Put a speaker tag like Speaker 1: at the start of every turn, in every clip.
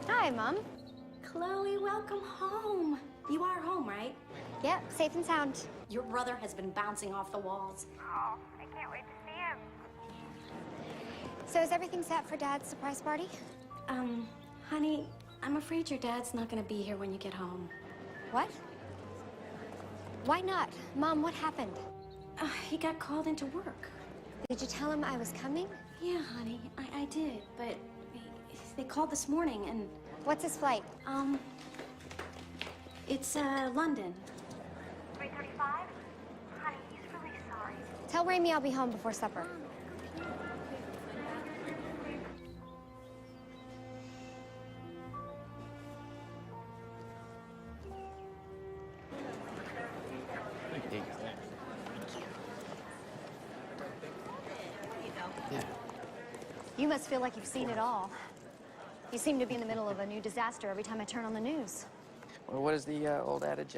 Speaker 1: Hi, Mom.
Speaker 2: Chloe, welcome home. You are home, right?
Speaker 1: Yep, safe and sound.
Speaker 2: Your brother has been bouncing off the walls.
Speaker 3: Oh, I can't wait to see him.
Speaker 1: So is everything set for Dad's surprise party?
Speaker 2: Honey, I'm afraid your dad's not gonna be here when you get home.
Speaker 1: What? Why not? Mom, what happened?
Speaker 2: He got called into work.
Speaker 1: Did you tell him I was coming?
Speaker 2: Yeah, honey, I did, but they called this morning and...
Speaker 1: What's his flight?
Speaker 2: It's, London.
Speaker 3: 3:35? Honey, he's really sorry.
Speaker 1: Tell Raimi I'll be home before supper. You must feel like you've seen it all. You seem to be in the middle of a new disaster every time I turn on the news.
Speaker 4: Well, what is the old adage?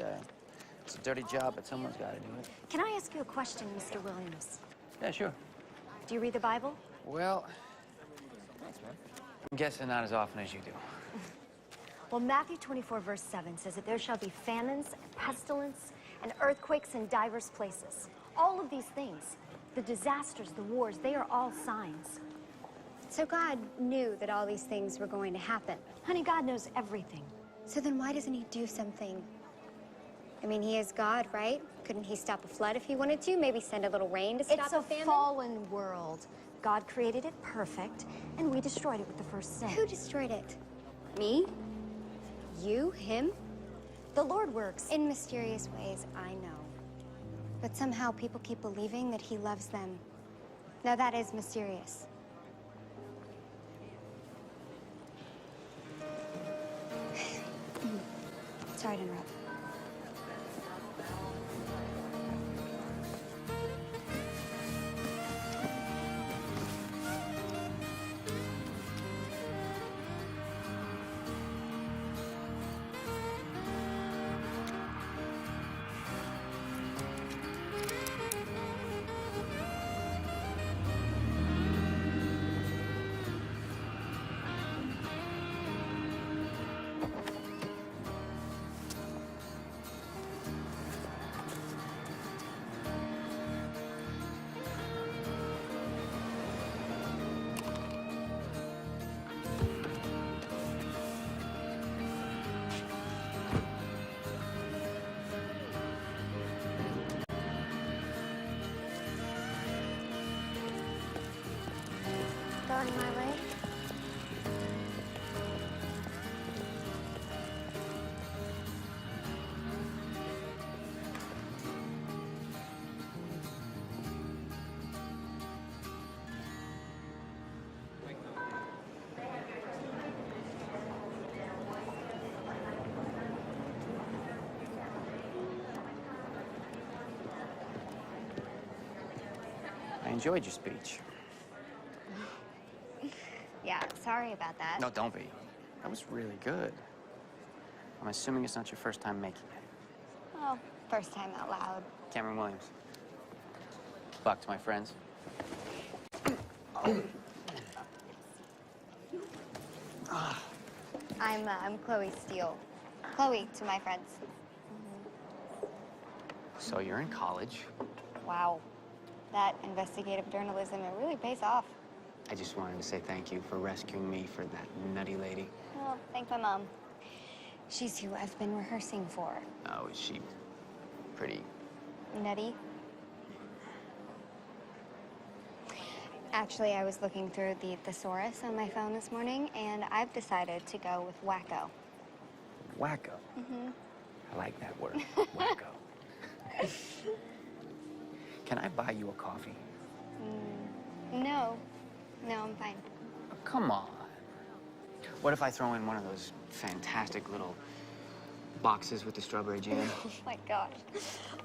Speaker 4: It's a dirty job, but someone's got to do it.
Speaker 1: Can I ask you a question, Mr. Williams?
Speaker 4: Yeah, sure.
Speaker 1: Do you read the Bible?
Speaker 4: Well, I'm guessing not as often as you do.
Speaker 1: Well, Matthew 24, verse 7 says that there shall be famines, and pestilence, and earthquakes in divers places. All of these things, the disasters, the wars, they are all signs. So God knew that all these things were going to happen. Honey, God knows everything. So then why doesn't he do something? I mean, he is God, right? Couldn't he stop a flood if he wanted to? Maybe send a little rain to stop a famine? It's a fallen world. God created it perfect, and we destroyed it with the first sin. Who destroyed it? Me? You? Him? The Lord works in mysterious ways, I know. But somehow people keep believing that he loves them. Now that is mysterious. Sorry to interrupt. Going my way?
Speaker 4: I enjoyed your speech.
Speaker 1: Yeah, sorry about that.
Speaker 4: No, don't be. That was really good. I'm assuming it's not your first time making it.
Speaker 1: Well, first time out loud.
Speaker 4: Cameron Williams. Luck to my friends.
Speaker 1: I'm Chloe Steele. Chloe to my friends.
Speaker 4: So you're in college.
Speaker 1: Wow. That investigative journalism, it really pays off.
Speaker 4: I just wanted to say thank you for rescuing me for that nutty lady.
Speaker 1: Well, thank my mom. She's who I've been rehearsing for.
Speaker 4: Oh, is she pretty?
Speaker 1: Nutty? Actually, I was looking through the thesaurus on my phone this morning, and I've decided to go with wacko.
Speaker 4: Wacko?
Speaker 1: Mm-hmm.
Speaker 4: I like that word, wacko. Can I buy you a coffee?
Speaker 1: No. No, I'm fine.
Speaker 4: Oh, come on. What if I throw in one of those fantastic little boxes with the strawberry jam.
Speaker 1: Oh my gosh.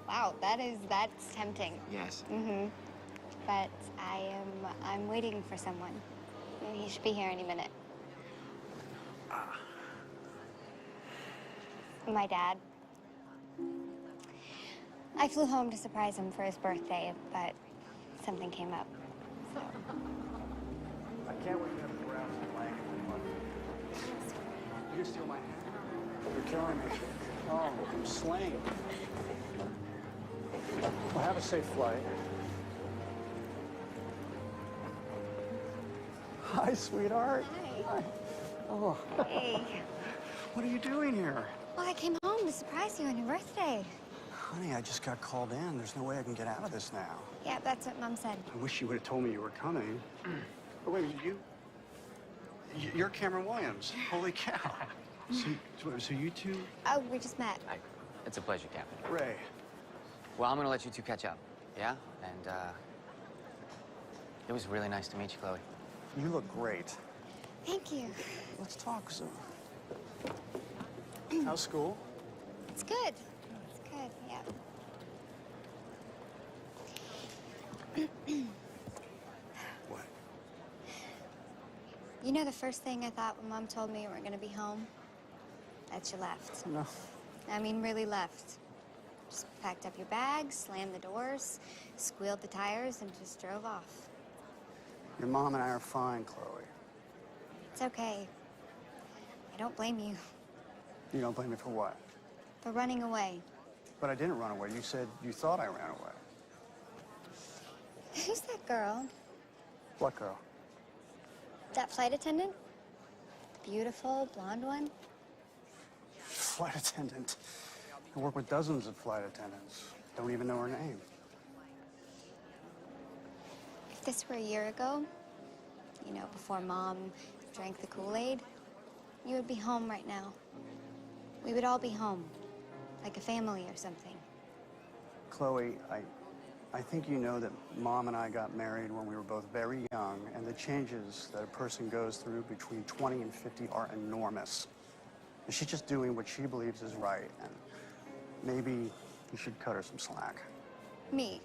Speaker 1: Wow, that's tempting.
Speaker 4: Yes.
Speaker 1: Mm-hmm. But I'm waiting for someone. He should be here any minute. My dad. I flew home to surprise him for his birthday, but something came up. So.
Speaker 5: I can't wait to have a grouse and language with mother. You gonna steal my hat? You're killing me. Oh, I'm slain. Well, have a safe flight. Hi, sweetheart.
Speaker 1: Hi.
Speaker 5: Oh.
Speaker 1: Hey.
Speaker 5: What are you doing here?
Speaker 1: Well, I came home to surprise you on your birthday.
Speaker 5: Honey, I just got called in. There's no way I can get out of this now.
Speaker 1: Yeah, that's what Mom said.
Speaker 5: I wish you would have told me you were coming. Oh, wait, you're Cameron Williams. Holy cow. So you two?
Speaker 1: Oh, we just met.
Speaker 4: Hi. It's a pleasure, Captain.
Speaker 5: Ray.
Speaker 4: Well, I'm gonna let you two catch up, yeah? And, it was really nice to meet you, Chloe.
Speaker 5: You look great.
Speaker 1: Thank you.
Speaker 5: Let's talk soon. How's school?
Speaker 1: It's good. It's good, yeah.
Speaker 5: What?
Speaker 1: You know the first thing I thought when Mom told me you weren't gonna be home? That you left.
Speaker 5: No.
Speaker 1: I mean, really left. Just packed up your bags, slammed the doors, squealed the tires, and just drove off.
Speaker 5: Your mom and I are fine, Chloe.
Speaker 1: It's okay. I don't blame you
Speaker 5: You don't blame me for what?
Speaker 1: for running away.
Speaker 5: But I didn't run away. You said you thought I ran away.
Speaker 1: Who's that girl?
Speaker 5: What girl?
Speaker 1: That flight attendant? The beautiful, blonde one?
Speaker 5: Flight attendant. I work with dozens of flight attendants. Don't even know her name.
Speaker 1: If this were a year ago, you know, before Mom drank the Kool-Aid, you would be home right now. We would all be home, like a family or something.
Speaker 5: Chloe, I think you know that Mom and I got married when we were both very young, and the changes that a person goes through between 20 and 50 are enormous. And she's just doing what she believes is right, and maybe you should cut her some slack.
Speaker 1: Me?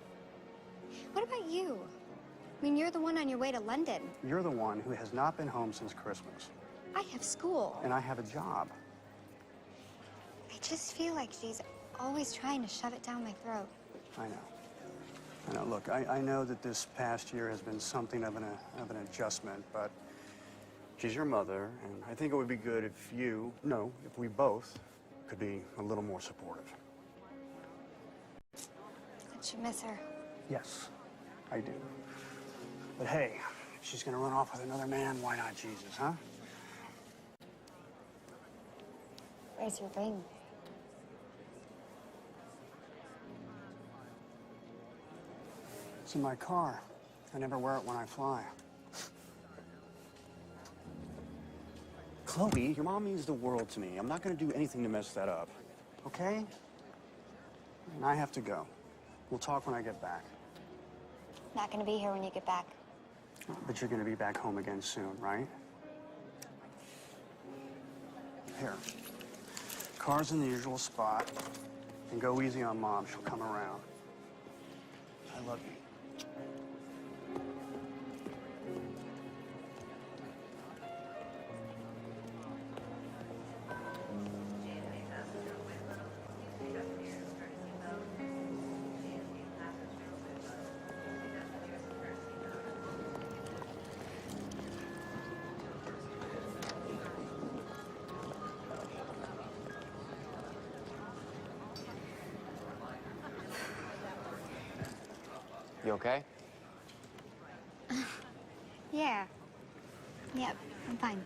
Speaker 1: What about you? I mean, you're the one on your way to London.
Speaker 5: You're the one who has not been home since Christmas,
Speaker 1: I have school.
Speaker 5: and I have a job.
Speaker 1: I just feel like she's always trying to shove it down my throat.
Speaker 5: I know. I know. Look, I know that this past year has been something of an adjustment, but she's your mother, and I think it would be good if if we both could be a little more supportive.
Speaker 1: Don't you miss her?
Speaker 5: Yes, I do. But hey, if she's gonna run off with another man, why not Jesus, huh?
Speaker 1: Where's your ring?
Speaker 5: It's in my car. I never wear it when I fly. Chloe, your mom means the world to me. I'm not gonna do anything to mess that up, okay? And I have to go. We'll talk when I get back.
Speaker 1: Not gonna be here when you get back.
Speaker 5: But you're gonna be back home again soon, right? Here. Car's in the usual spot. And go easy on Mom. She'll come around. I love you.
Speaker 4: You okay?
Speaker 1: Yeah. Yep, I'm fine.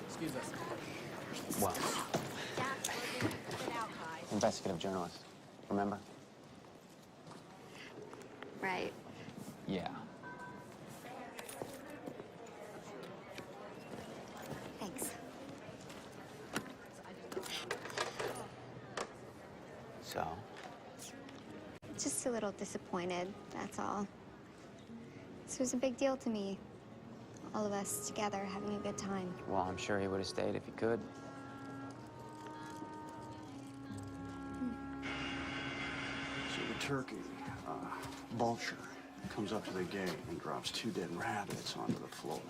Speaker 4: Excuse us. Well, investigative journalist, remember?
Speaker 1: Right.
Speaker 4: Yeah.
Speaker 1: Thanks.
Speaker 4: So?
Speaker 1: Just a little disappointed, that's all. This was a big deal to me. All of us together having a good time.
Speaker 4: Well, I'm sure he would have stayed if he could.
Speaker 5: turkey, vulture, comes up to the gate and drops 2 dead rabbits onto the floor.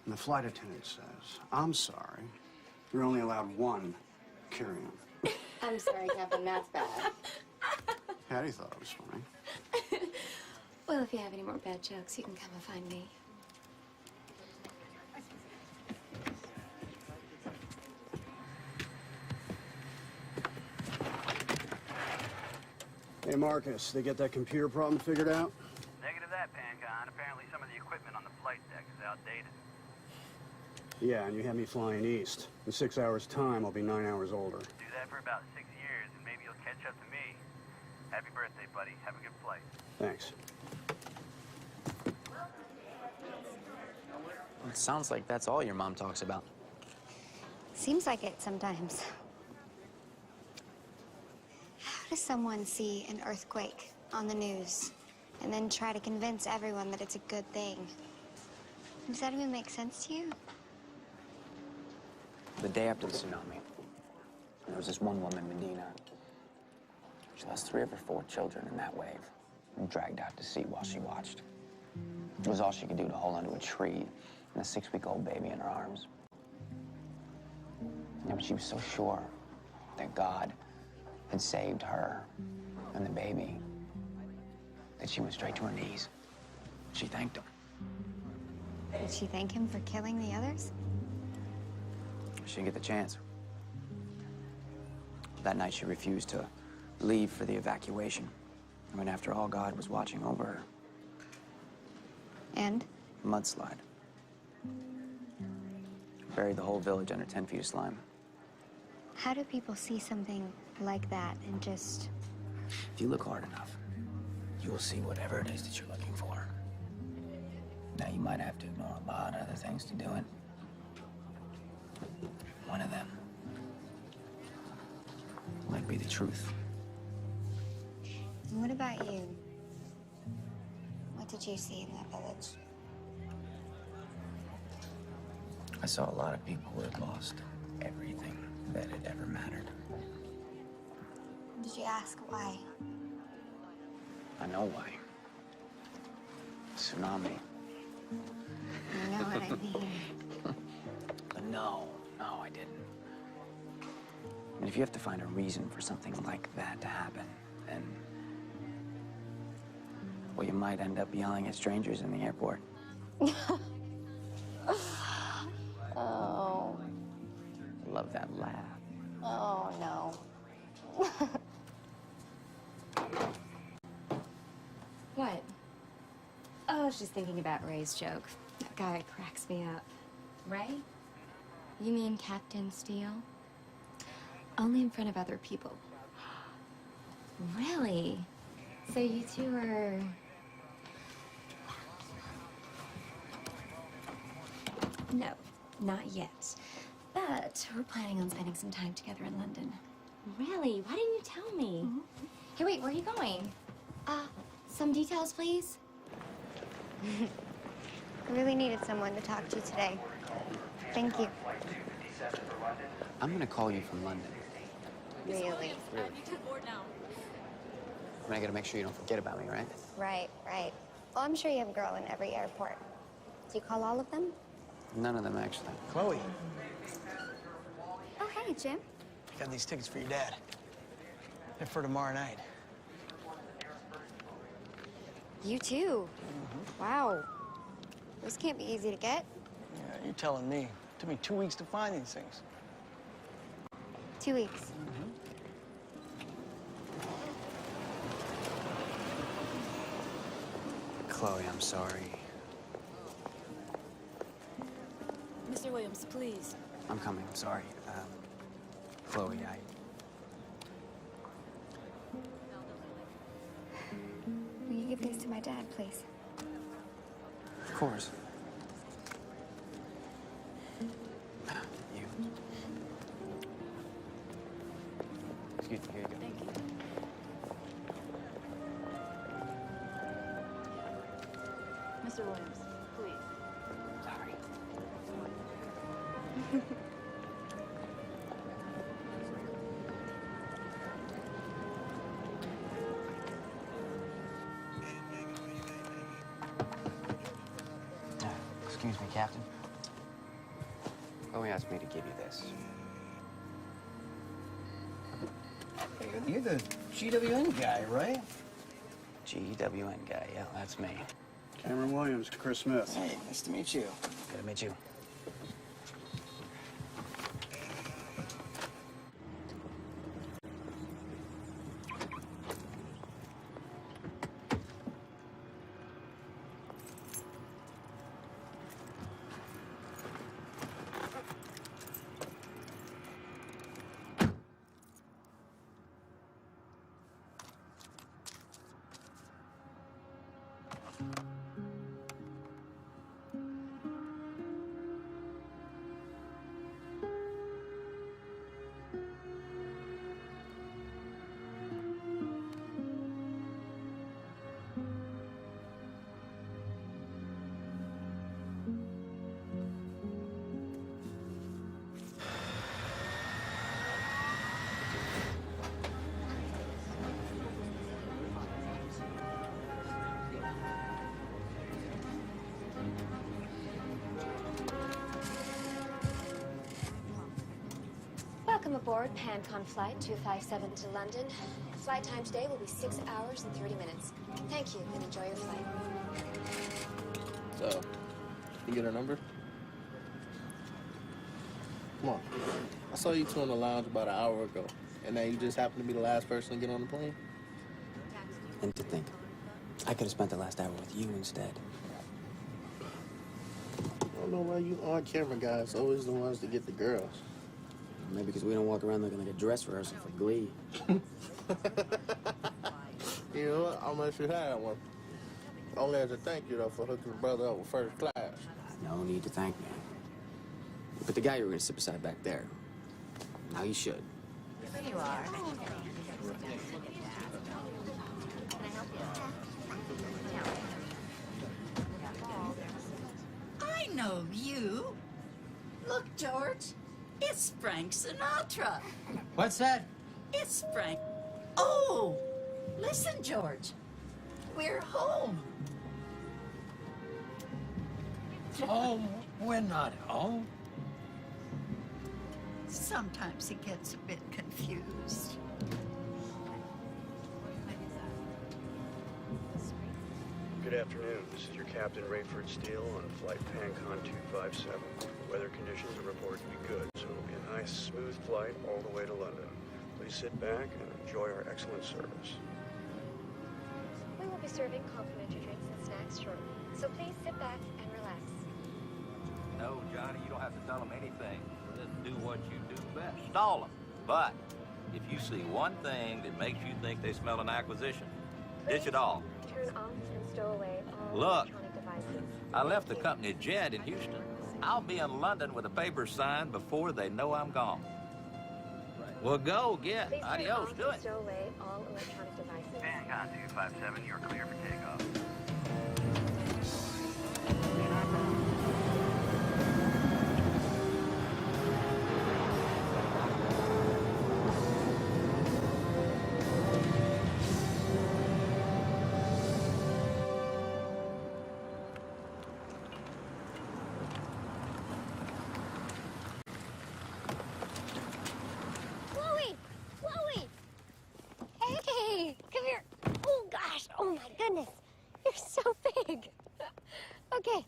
Speaker 5: And the flight attendant says, "I'm sorry, you're only allowed 1 carry-on."
Speaker 2: I'm sorry, Captain, that's bad.
Speaker 5: Patty thought it was funny.
Speaker 2: Well, if you have any more bad jokes, you can come and find me.
Speaker 5: Hey, Marcus, they get that computer problem figured out?
Speaker 6: Negative that, Pancon. Apparently some of the equipment on the flight deck is outdated.
Speaker 5: Yeah, and you had me flying east. In 6 hours' time, I'll be 9 hours older.
Speaker 6: Do that for about 6 years, and maybe you'll catch up to me. Happy birthday, buddy. Have a good flight.
Speaker 5: Thanks.
Speaker 4: It sounds like that's all your mom talks about.
Speaker 1: Seems like it sometimes. How does someone see an earthquake on the news and then try to convince everyone that it's a good thing? Does that even make sense to you?
Speaker 4: The day after the tsunami, there was this one woman, Medina. She lost 3 of her 4 children in that wave and dragged out to sea while she watched. It was all she could do to hold onto a tree and a 6-week-old baby in her arms. Yeah, but she was so sure that God had saved her and the baby that she went straight to her knees. She thanked him.
Speaker 1: Did she thank him for killing the others?
Speaker 4: She didn't get the chance. That night, she refused to leave for the evacuation. I mean, after all, God was watching over her.
Speaker 1: And?
Speaker 4: Mudslide. Buried the whole village under 10 feet of slime.
Speaker 1: How do people see something like that and just...
Speaker 4: If you look hard enough, you will see whatever it is that you're looking for. Now, you might have to ignore a lot of other things to do it. One of them might be the truth.
Speaker 1: And what about you? What did you see in that village?
Speaker 4: I saw a lot of people who had lost everything that had ever mattered.
Speaker 1: Did you ask why?
Speaker 4: I know why. Tsunami.
Speaker 1: You know what I mean.
Speaker 4: But no, I didn't. And if you have to find a reason for something like that to happen, then... well, you might end up yelling at strangers in the airport.
Speaker 1: Oh.
Speaker 4: I love that laugh.
Speaker 1: Oh, no.
Speaker 2: What? Oh, I was just thinking about Ray's joke. That guy cracks me up. Ray? You mean Captain Steele? Only in front of other people. Really? So you two are... No, not yet. But we're planning on spending some time together in London. Really? Why didn't you tell me? Hey, wait, where are you going? Some details, please.
Speaker 1: I really needed someone to talk to today. Thank you.
Speaker 4: I'm gonna call you from London.
Speaker 1: Really?
Speaker 4: I mean, I gotta make sure you don't forget about me, right?
Speaker 1: Right. Well, I'm sure you have a girl in every airport. Do you call all of them?
Speaker 4: None of them, actually.
Speaker 7: Chloe,
Speaker 1: Oh, hey, Jim.
Speaker 7: I got these tickets for your dad. They're for tomorrow night.
Speaker 1: You too? Wow. Those can't be easy to get.
Speaker 7: Yeah, you're telling me. It took me 2 weeks to find these things.
Speaker 1: 2 weeks.
Speaker 4: Chloe, I'm sorry.
Speaker 8: Mr. Williams, please.
Speaker 4: I'm coming, I'm sorry. Chloe,
Speaker 1: Will you give these to my dad, please?
Speaker 4: Of course. You. Excuse me, here you go.
Speaker 8: Thank you. Mr. Williams, please.
Speaker 4: Sorry. Captain. Chloe asked me to give you this.
Speaker 7: You're the GWN guy, right?
Speaker 4: GWN guy, yeah, that's me.
Speaker 5: Cameron Williams, Chris Smith.
Speaker 7: Hey, nice to meet you.
Speaker 4: Good to meet you.
Speaker 1: Welcome aboard PanCon Flight 257 to London. Flight time today will be 6 hours and 30 minutes. Thank you and enjoy your flight.
Speaker 9: So, you get her number? Come on. I saw you two in the lounge about an hour ago, and now you just happen to be the last person to get on the plane?
Speaker 4: And to think, I could have spent the last hour with you instead.
Speaker 9: I don't know why you on-camera guys always the ones to get the girls.
Speaker 4: Maybe because we don't walk around looking like a dress rehearsal for Glee.
Speaker 9: You know what? I'll let you have one. Only as a thank you, though, for hooking the brother up with first class.
Speaker 4: No need to thank me. But the guy you were going to sit beside back there, now you should.
Speaker 8: Here you are.
Speaker 10: I know you. Look, George, it's Frank Sinatra.
Speaker 7: What's that?
Speaker 10: It's Frank. Oh, listen, George. We're home.
Speaker 7: Home? We're not home.
Speaker 10: Sometimes he gets a bit confused.
Speaker 5: Good afternoon. This is your Captain Rayford Steele on flight PanCon 257. Weather conditions are reported to be good, so it'll be a nice, smooth flight all the way to London. Please sit back and enjoy our excellent service.
Speaker 1: We will be serving complimentary drinks and snacks shortly, so please sit back and relax.
Speaker 6: No, Johnny, you don't have to tell them anything. Just do what you do best. Stall them. But if you see one thing that makes you think they smell an acquisition, ditch it all.
Speaker 1: Turn off and stow away all
Speaker 6: Look,
Speaker 1: electronic devices.
Speaker 6: I left the company jet in Houston. I'll be in London with the papers signed before they know I'm gone. Well, go get.
Speaker 1: Please turn
Speaker 6: Adios,
Speaker 1: off
Speaker 6: do
Speaker 1: and
Speaker 6: it.
Speaker 1: stow away all electronic devices.
Speaker 6: PanCon 257, you're clear for takeoff.
Speaker 1: Chloe! Chloe! Hey! Come here! Oh gosh! Oh my goodness! You're so big! Okay.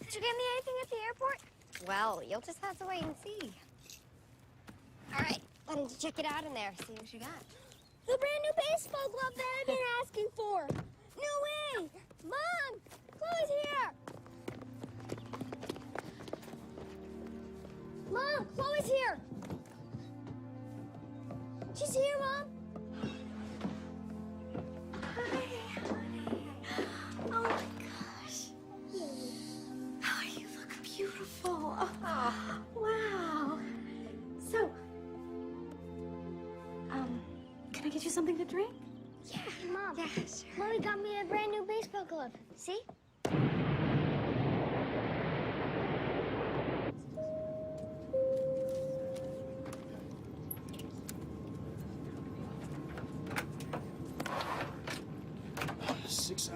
Speaker 1: Did you get me anything at the airport? Well, you'll just have to wait and see. Alright, why don't you check it out in there, see what you got. The brand new baseball glove that I've been asking for! No way! Mom! Chloe's here! Mom! Chloe's here! She's here, Mom!
Speaker 2: Oh my gosh. Oh, you look beautiful. Oh, wow. So, can I get you something to drink?
Speaker 1: Yeah, Mom. Yeah, sure. Mommy got me a brand new baseball glove. See?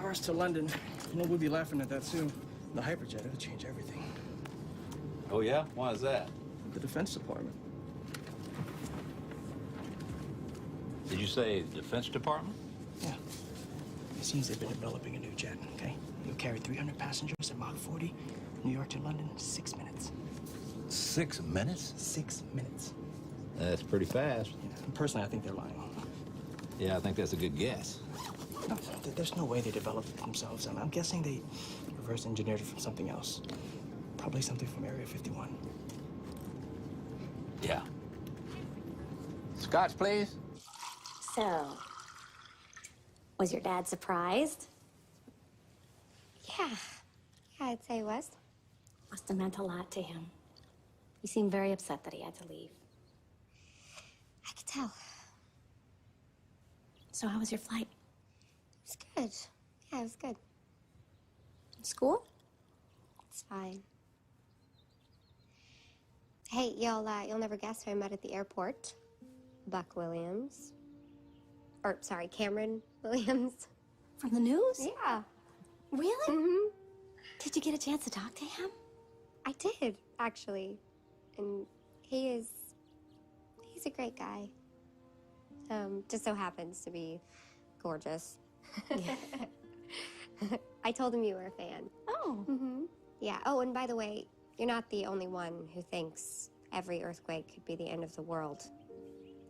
Speaker 7: Hours to London. You know we'll be laughing at that soon. The hyperjet, it'll change everything.
Speaker 6: Oh, yeah? Why is that?
Speaker 7: The Defense Department.
Speaker 6: Did you say Defense Department?
Speaker 7: Yeah. It seems they've been developing a new jet, okay? It'll carry 300 passengers at Mach 40, New York to London, 6 minutes.
Speaker 6: 6 minutes?
Speaker 7: 6 minutes.
Speaker 6: That's pretty fast.
Speaker 7: Yeah, and personally, I think they're lying.
Speaker 6: Yeah, I think that's a good guess.
Speaker 7: No, there's no way they developed it themselves. I'm guessing they reverse engineered it from something else. Probably something from Area 51.
Speaker 6: Yeah. Scotch, please.
Speaker 2: So, was your dad surprised?
Speaker 1: Yeah, I'd say he was.
Speaker 2: Must have meant a lot to him. He seemed very upset that he had to leave.
Speaker 1: I could tell.
Speaker 2: So how was your flight?
Speaker 1: It was good. Yeah, it was good.
Speaker 2: School?
Speaker 1: It's fine. Hey, you'll never guess who I met at the airport. Buck Williams. Or, sorry, Cameron Williams.
Speaker 2: From the news?
Speaker 1: Yeah.
Speaker 2: Really?
Speaker 1: Mm-hmm.
Speaker 2: Did you get a chance to talk to him?
Speaker 1: I did, actually. And he's a great guy. Just so happens to be gorgeous.
Speaker 2: Yeah.
Speaker 1: I told him you were a fan.
Speaker 2: Oh.
Speaker 1: Mm-hmm. Yeah. Oh, and by the way, you're not the only one who thinks every earthquake could be the end of the world.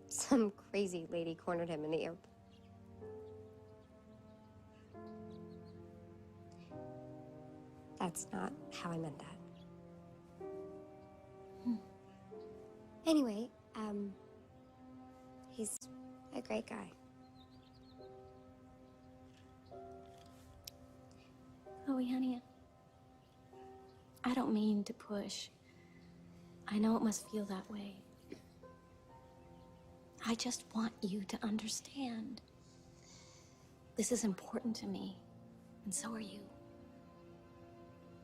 Speaker 1: Some crazy lady cornered him in the airport. That's not how I meant that. Anyway, he's a great guy.
Speaker 2: Chloe, honey, I don't mean to push. I know it must feel that way. I just want you to understand. This is important to me, and so are you.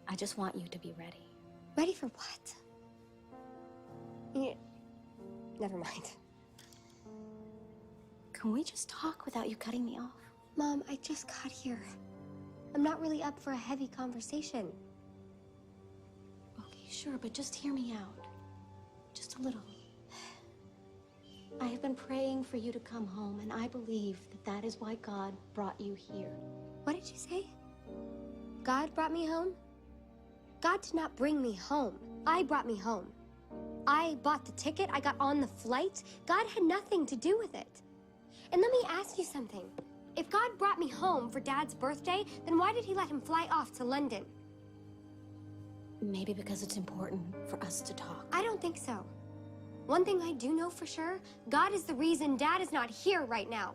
Speaker 2: I just want you to be ready.
Speaker 1: Ready for what? Yeah. Never mind.
Speaker 2: Can we just talk without you cutting me off?
Speaker 1: Mom, I just got here. I'm not really up for a heavy conversation.
Speaker 2: Okay, sure, but just hear me out. Just a little. I have been praying for you to come home, and I believe that that is why God brought you here.
Speaker 1: What did you say? God brought me home? God did not bring me home. I brought me home. I bought the ticket. I got on the flight. God had nothing to do with it. And let me ask you something. If God brought me home for Dad's birthday, then why did he let him fly off to London?
Speaker 2: Maybe because it's important for us to talk.
Speaker 1: I don't think so. One thing I do know for sure, God is the reason Dad is not here right now.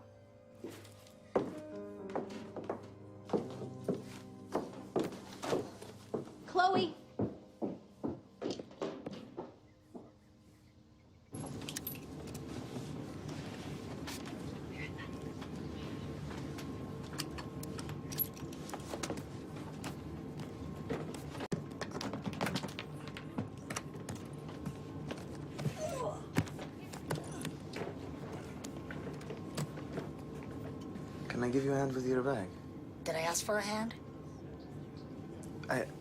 Speaker 2: Chloe!
Speaker 11: Can I give you a hand with your bag?
Speaker 10: Did I ask for a hand?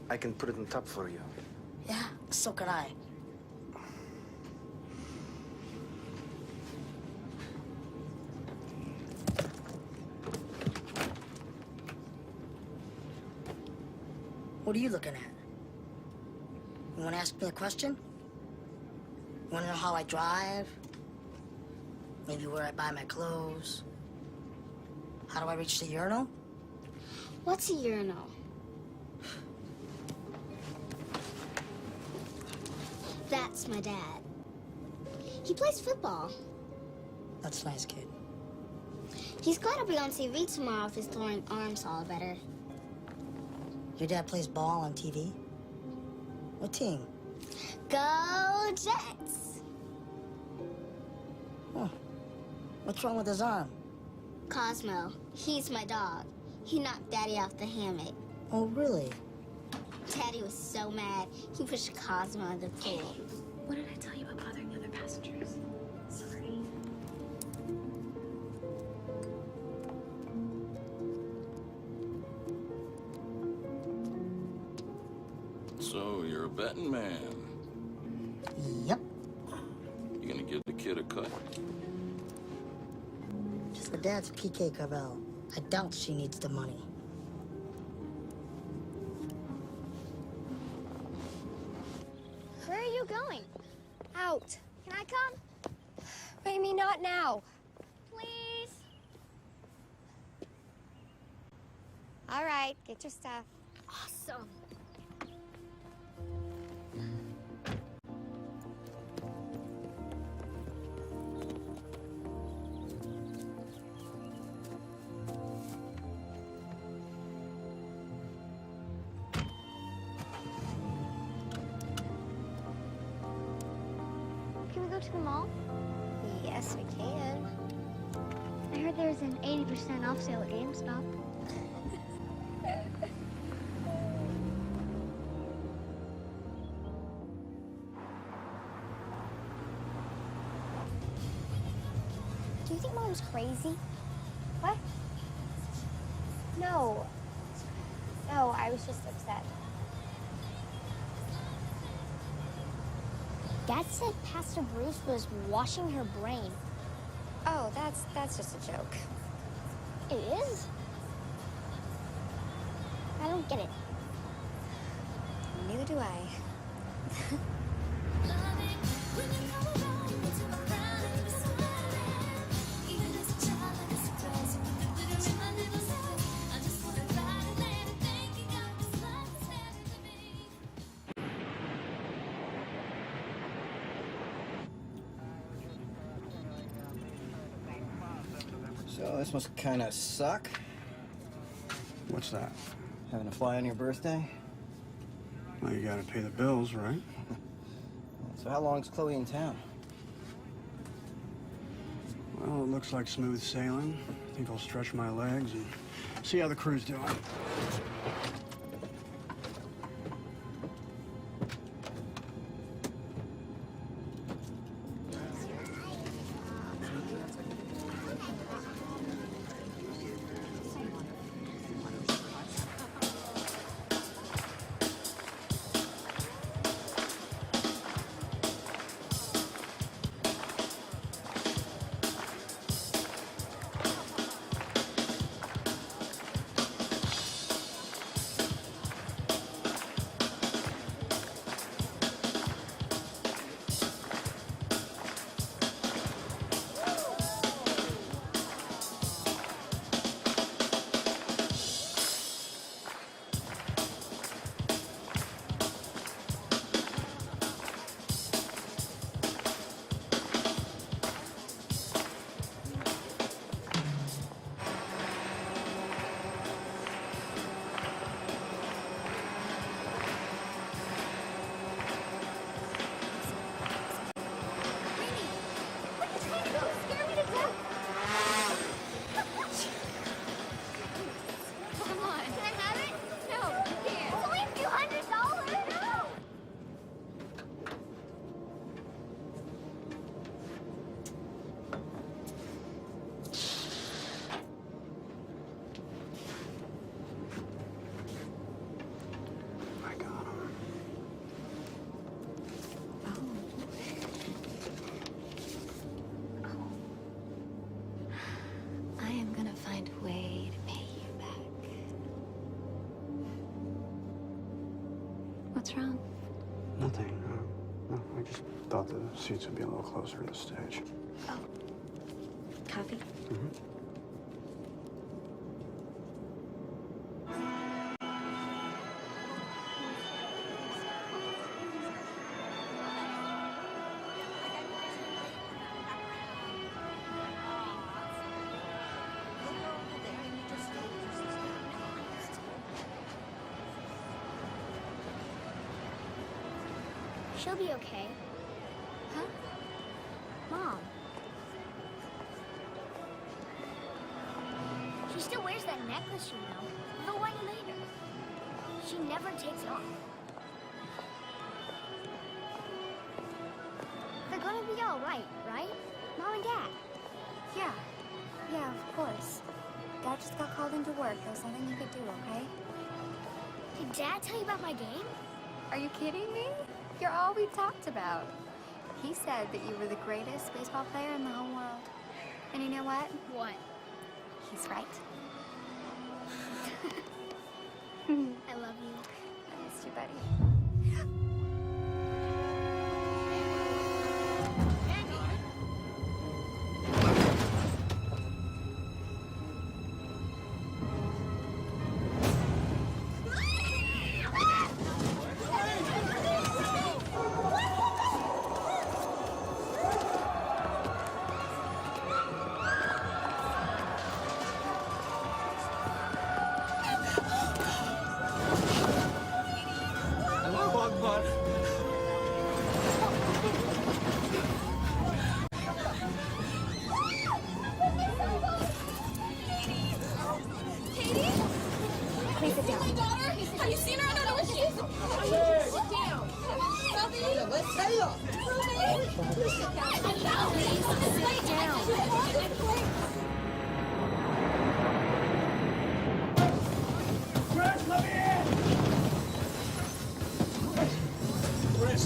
Speaker 11: I can put it on top for you.
Speaker 10: Yeah, so can I. What are you looking at? You want to ask me a question? You want to know how I drive? Maybe where I buy my clothes? How do I reach the urinal?
Speaker 12: What's a urinal? That's my dad. He plays football.
Speaker 10: That's nice, kid.
Speaker 12: He's glad I'll be on TV tomorrow if his throwing arms all better.
Speaker 10: Your dad plays ball on TV? What team?
Speaker 12: Go Jets!
Speaker 10: Huh. What's wrong with his arm?
Speaker 12: Cosmo, he's my dog. He knocked Daddy off the hammock.
Speaker 10: Oh, really?
Speaker 12: Daddy was so mad, he pushed Cosmo in the pool.
Speaker 2: What did I tell you about bothering the other passengers? Sorry.
Speaker 13: So, you're a betting man.
Speaker 10: Yep.
Speaker 13: You gonna give the kid a cut?
Speaker 10: Just her dad's PK Carvel. I doubt she needs the money.
Speaker 1: Where are you going? Out. Can I come? Amy, not now. Please. All right, get your stuff. Awesome.
Speaker 3: Can we go to the mall?
Speaker 1: Yes, we can.
Speaker 3: I heard there's an 80% off sale at GameStop.
Speaker 1: Do you think Mom's crazy? What? No. No, I was just upset.
Speaker 3: Dad said Pastor Bruce was washing her brain.
Speaker 1: Oh, that's just a joke.
Speaker 3: It is? I don't get it.
Speaker 1: Neither do I.
Speaker 7: So this must kind of suck.
Speaker 5: What's that?
Speaker 7: Having to fly on your birthday?
Speaker 5: Well, you gotta pay the bills, right?
Speaker 7: So how long's Chloe in town?
Speaker 5: Well, it looks like smooth sailing. I think I'll stretch my legs and see how the crew's doing.
Speaker 1: I am gonna find a way to pay you back. What's wrong?
Speaker 5: Nothing. No, I just thought the seats would be a little closer to the stage.
Speaker 1: Oh. Coffee?
Speaker 5: Mm-hmm.
Speaker 3: She'll be okay.
Speaker 1: Huh?
Speaker 3: Mom. She still wears that necklace, you know. The one you made her. She never takes it off. They're gonna be all right, right? Mom and Dad.
Speaker 1: Yeah. Yeah, of course. Dad just got called into work. There was nothing you could do, okay?
Speaker 3: Did Dad tell you about my game?
Speaker 2: Are you kidding me? You're all we talked about. He said that you were the greatest baseball player in the whole world. And you know what?
Speaker 3: What?
Speaker 2: He's right.
Speaker 3: I love you.
Speaker 2: I missed you, buddy. Please sit down.
Speaker 8: Have you seen her? I don't know where she is. Sit down. Let's say
Speaker 7: Chris, let me in! Chris!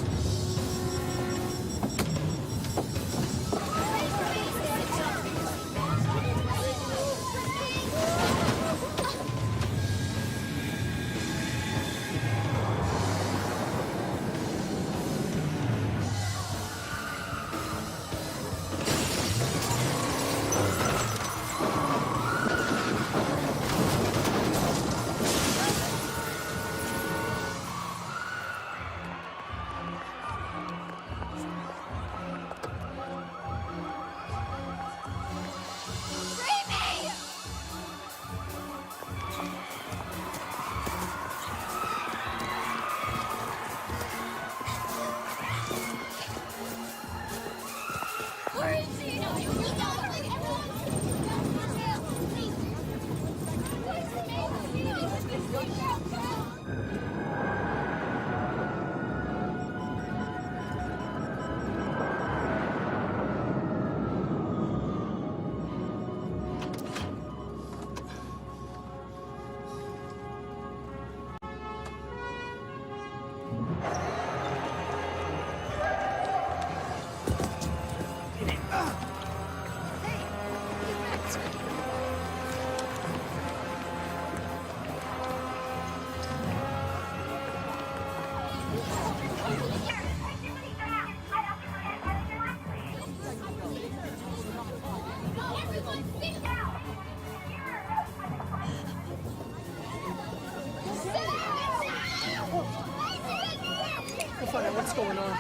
Speaker 7: We'll find out what's going on.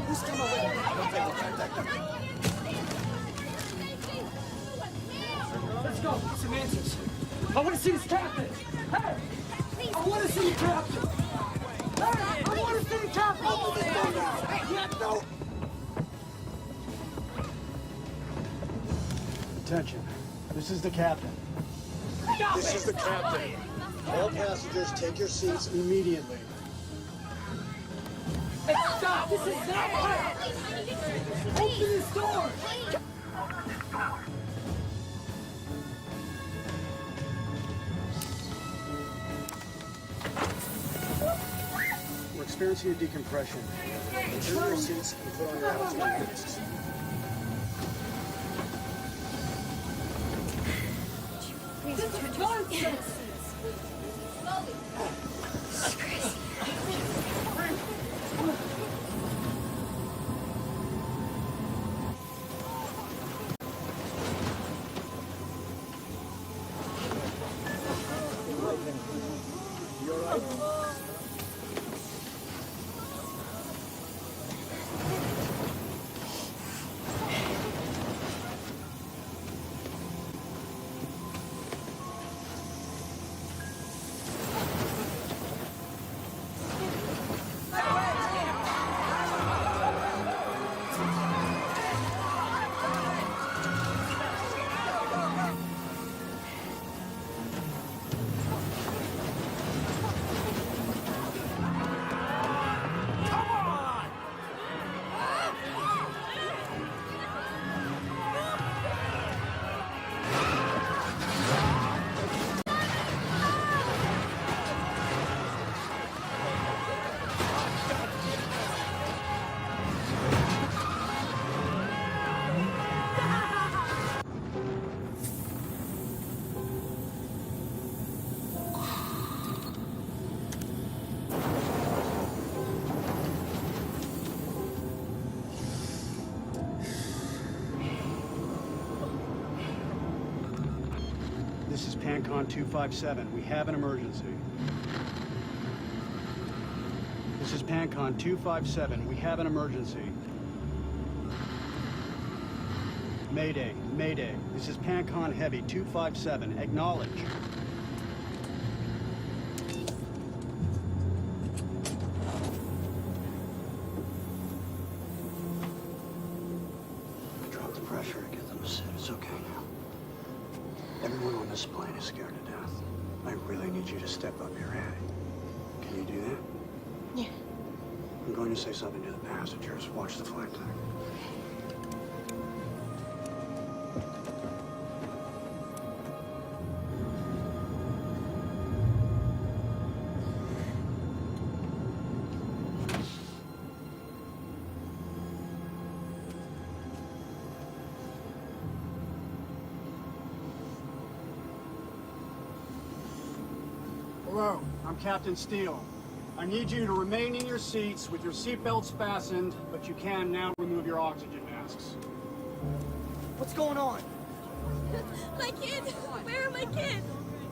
Speaker 7: Who's coming over? Don't take it. Let's go. Get some answers. I want to see this captain. Hey! I want to see the captain. Hey! I want to see the captain. Open this door now. Yeah, no.
Speaker 5: Attention. This is the captain.
Speaker 7: This is the captain.
Speaker 5: All passengers, take your seats immediately.
Speaker 7: Hey, stop! This is not right! Open this door!
Speaker 5: We're experiencing a decompression. Return your seats and put on your oxygen masks.
Speaker 1: Please return to your seats.
Speaker 8: Slowly.
Speaker 5: You all right? PanCon 257. We have an emergency. This is PanCon 257. We have an emergency. Mayday, Mayday. This is PanCon Heavy 257. Acknowledge. Drop the pressure, get them to sit. It's okay now. Everyone on this plane is scared to death. I really need you to step up your head. Can you do that?
Speaker 2: Yeah.
Speaker 5: I'm going to say something to the passengers. Watch the flight deck. Hello, I'm Captain Steele. I need you to remain in your seats with your seatbelts fastened, but you can now remove your oxygen masks.
Speaker 7: What's going on?
Speaker 8: My kids! Where are my kids?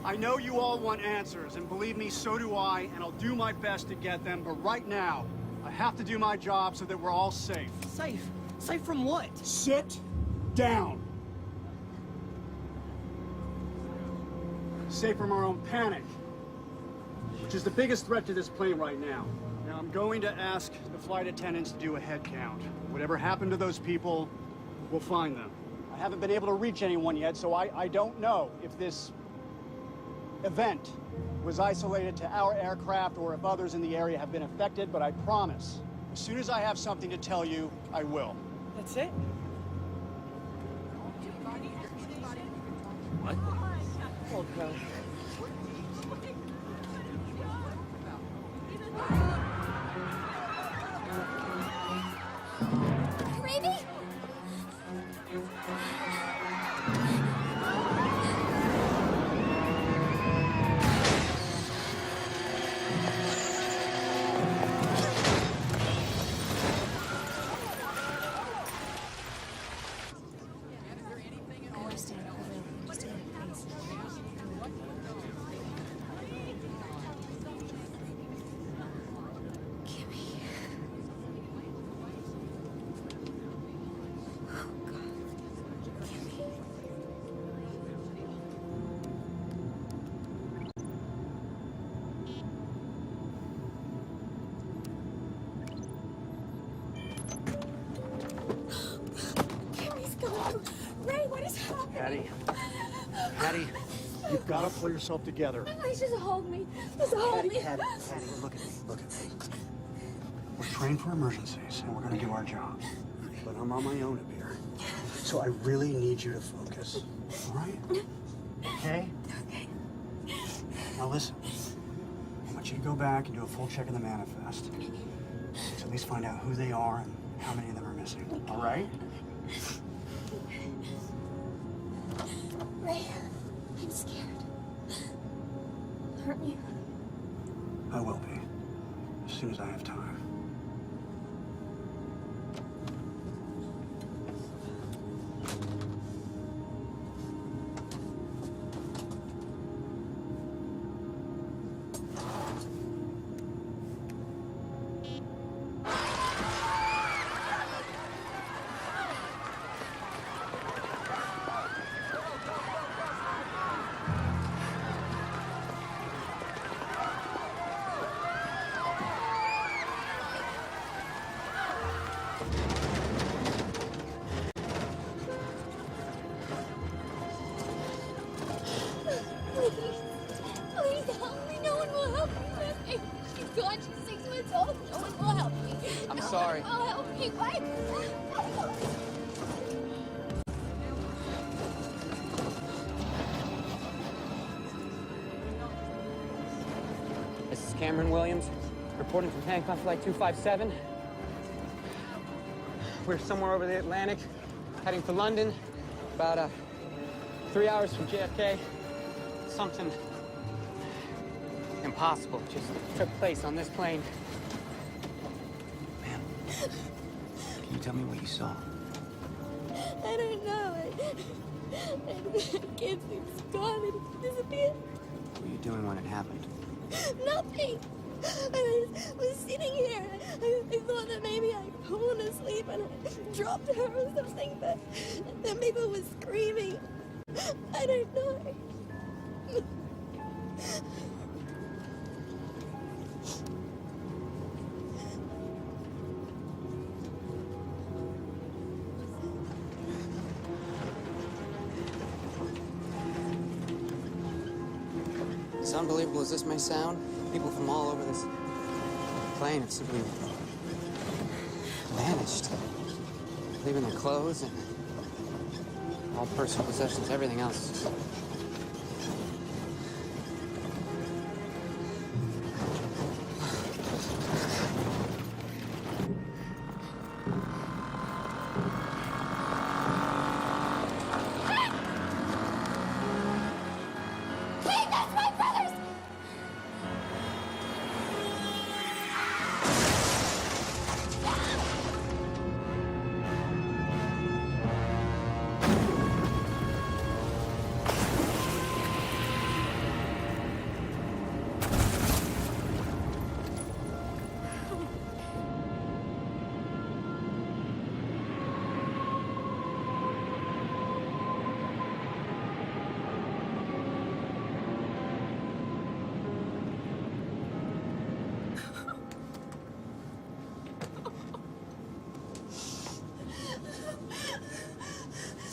Speaker 5: I know you all want answers, and believe me, so do I, and I'll do my best to get them, but right now, I have to do my job so that we're all safe.
Speaker 7: Safe? Safe from what?
Speaker 5: Sit down. Safe from our own panic, which is the biggest threat to this plane right now. Now, I'm going to ask the flight attendants to do a head count. Whatever happened to those people, we'll find them. I haven't been able to reach anyone yet, so I don't know if this event was isolated to our aircraft or if others in the area have been affected, but I promise, as soon as I have something to tell you, I will.
Speaker 7: That's it?
Speaker 6: What?
Speaker 7: Oh, God.
Speaker 8: Gravy? Ray, what is happening?
Speaker 5: Hattie, you've got to pull yourself together.
Speaker 8: Please just hold me. Just hold me.
Speaker 5: Hattie, look at me, look at me. We're trained for emergencies, and we're going to do our job. But I'm on my own up here. So I really need you to focus, all right? Okay?
Speaker 8: Okay.
Speaker 5: Now listen, I want you to go back and do a full check of the manifest. To at least find out who they are and how many of them are missing, all right?
Speaker 8: Ray, I'm scared. Aren't you?
Speaker 5: I will be, as soon as I have time.
Speaker 8: Please help me. No one will help me. She's gone. She's 6 months old. No one will help me.
Speaker 4: I'm
Speaker 8: No
Speaker 4: sorry.
Speaker 8: one will help me. Why?
Speaker 4: This is Cameron Williams, reporting from PanCon Flight 257. We're somewhere over the Atlantic, heading to London, about 3 hours from JFK. Something impossible just took place on this plane. Man, can you tell me what you saw?
Speaker 8: I don't know. And the kid seems gone and he disappeared.
Speaker 4: What were you doing when it happened?
Speaker 8: Nothing. I was sitting here. I thought that maybe I'd fallen asleep and I dropped her or something, but then people was screaming. I don't know.
Speaker 4: As unbelievable as this may sound, people from all over this plane have simply vanished. Leaving their clothes and all personal possessions, everything else.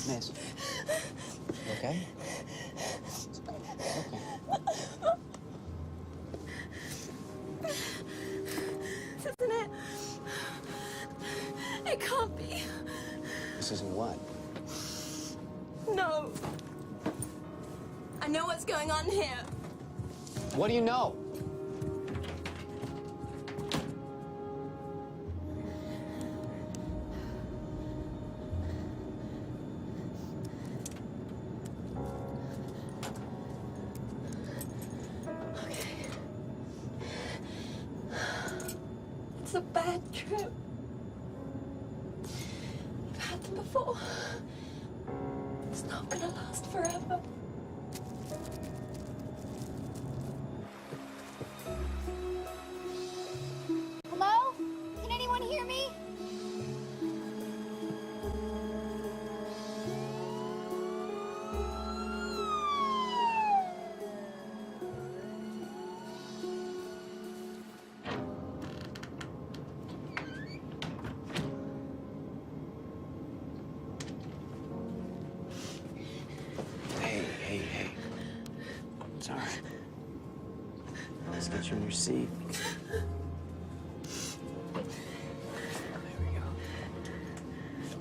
Speaker 4: Miss, you okay? Okay.
Speaker 8: This isn't it. It can't be.
Speaker 4: This isn't what?
Speaker 8: No. I know what's going on here.
Speaker 4: What do you know?
Speaker 8: It's a bad trip. I've had them before. It's not gonna last forever.
Speaker 1: Hello? Can anyone hear me?
Speaker 4: Hey. It's all right. Let's get you in your seat. There we go.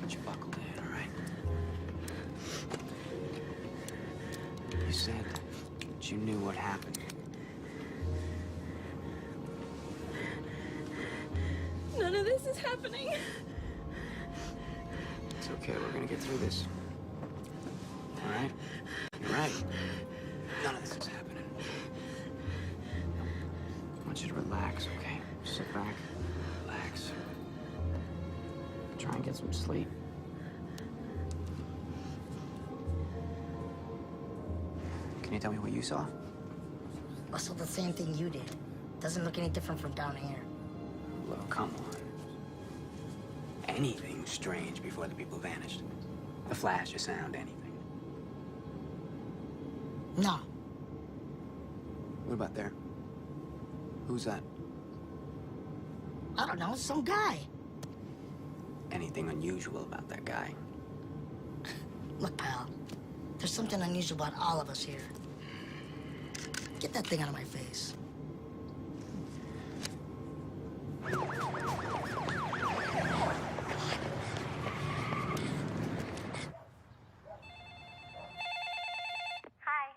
Speaker 4: Get you buckled in, all right? You said that you knew what happened.
Speaker 8: None of this is happening.
Speaker 4: It's okay, we're gonna get through this. All right? You're right. None of this is happening. I want you to relax, okay? Sit back, relax. Try and get some sleep. Can you tell me what you saw?
Speaker 10: I saw the same thing you did. Doesn't look any different from down here.
Speaker 4: Look, come on. Anything strange before the people vanished. A flash, a sound, anything.
Speaker 10: No.
Speaker 4: What about there? Who's that?
Speaker 10: I don't know, some guy.
Speaker 4: Anything unusual about that guy?
Speaker 10: Look, pal, there's something unusual about all of us here. Get that thing out of my face.
Speaker 14: Hi,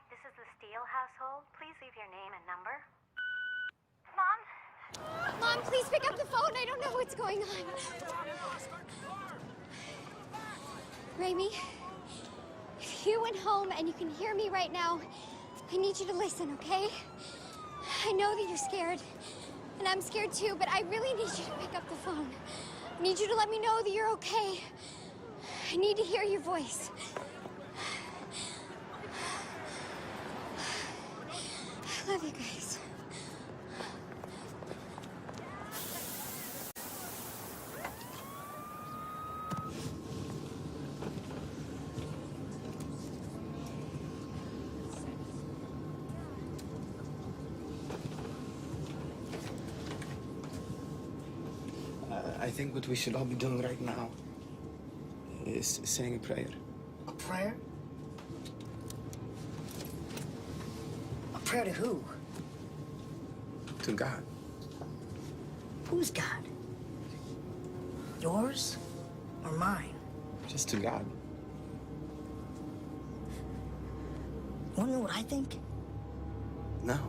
Speaker 14: this is the Steele household. Please leave your name and number. Mom?
Speaker 1: Mom, please pick up the phone. I don't know what's going on. Raimi, if you went home and you can hear me right now, I need you to listen, okay? I know that you're scared, and I'm scared too, but I really need you to pick up the phone. I need you to let me know that you're okay. I need to hear your voice.
Speaker 2: Love you guys.
Speaker 11: I think what we should all be doing right now is saying a prayer.
Speaker 10: A prayer? A prayer to who?
Speaker 11: To God.
Speaker 10: Who's God? Yours or mine?
Speaker 11: Just to God.
Speaker 10: You wanna know what I think?
Speaker 11: No.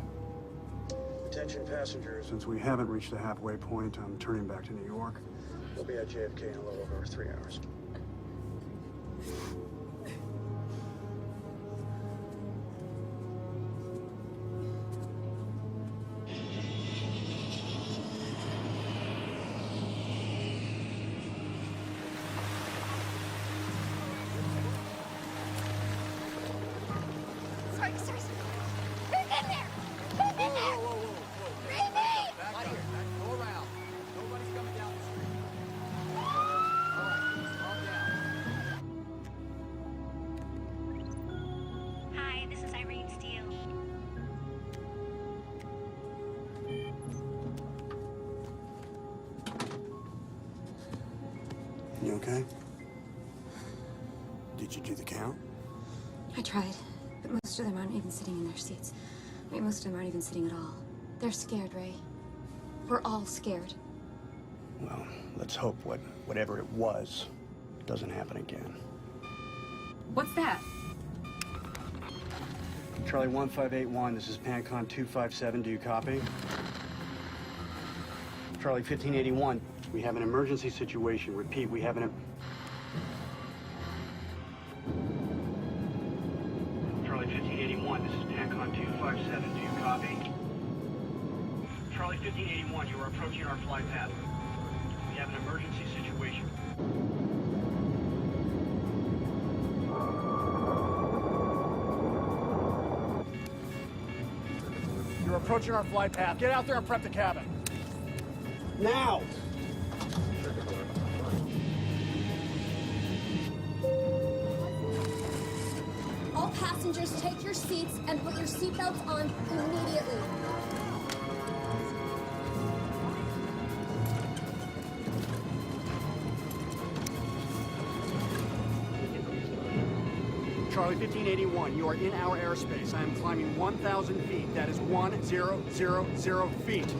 Speaker 5: Attention passengers, since we haven't reached the halfway point, I'm turning back to New York. We'll be at JFK in a little over 3 hours.
Speaker 3: Sorry. Who's in there? Who's in there? Baby!
Speaker 7: Back here. Go around. Nobody's coming down the street. All right, calm down.
Speaker 14: Hi, this is Irene Steele.
Speaker 5: You okay? Did you do the count?
Speaker 2: I tried, but most of them aren't even sitting in their seats. I mean, most of them aren't even sitting at all. They're scared, Ray. We're all scared.
Speaker 5: Well, let's hope whatever it was doesn't happen again.
Speaker 2: What's that?
Speaker 5: Charlie 1581, this is Pancon 257, do you copy? Charlie 1581, we have an emergency situation. Repeat, we have an... Charlie 1581, this is Pancon 257, do you copy? Charlie 1581, you are approaching our flight path. We have an emergency situation.
Speaker 7: You're approaching our flight path. Get out there and prep the cabin.
Speaker 5: Now!
Speaker 8: All passengers, take your seats and put your seatbelts on immediately.
Speaker 5: Charlie 1581, you are in our airspace. I am climbing 1,000 feet. That is 1,000 feet.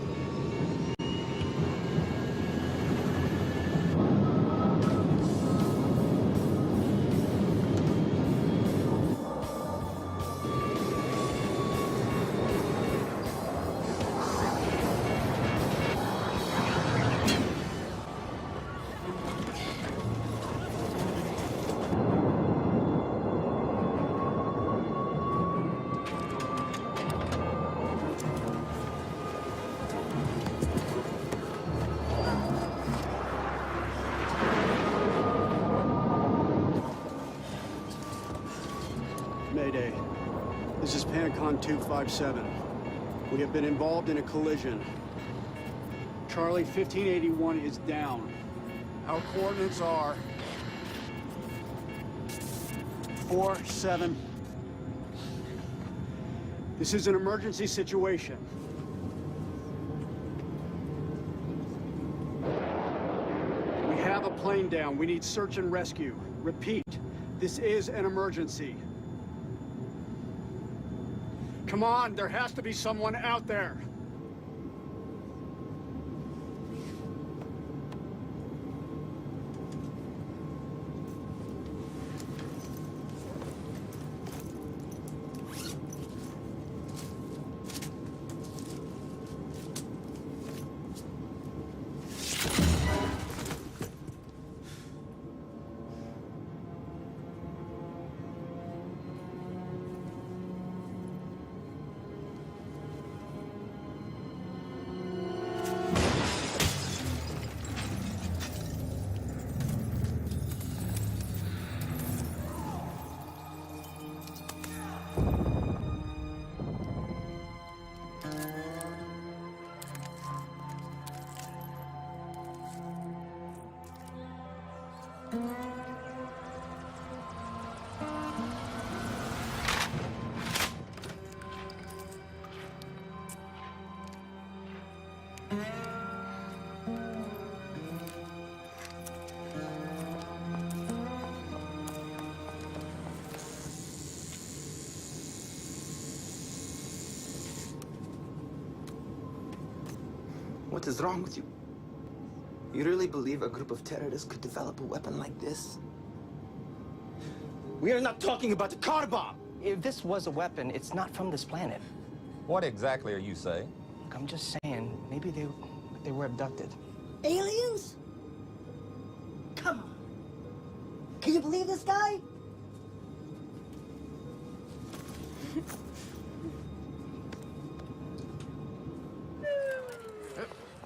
Speaker 5: Mayday. This is Pancon 257. We have been involved in a collision. Charlie 1581 is down. Our coordinates are 47. This is an emergency situation. We have a plane down. We need search and rescue. Repeat, this is an emergency. Come on, there has to be someone out there.
Speaker 11: What is wrong with you? You really believe a group of terrorists could develop a weapon like this? We are not talking about a car bomb!
Speaker 15: If this was a weapon, it's not from this planet.
Speaker 6: What exactly are you saying?
Speaker 15: Look, I'm just saying, maybe they were abducted.
Speaker 10: Aliens? Come on. Can you believe this guy?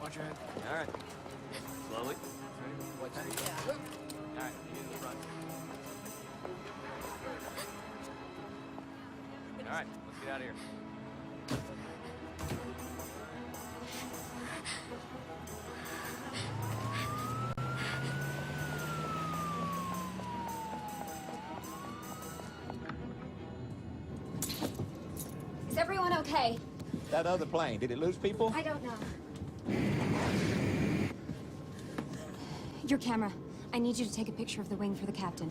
Speaker 15: Watch your head.
Speaker 6: All right. Slowly. All right, you in the front. All right, let's get out of here.
Speaker 2: Is everyone okay?
Speaker 6: That other plane, did it lose people?
Speaker 2: I don't know. Your camera. I need you to take a picture of the wing for the captain.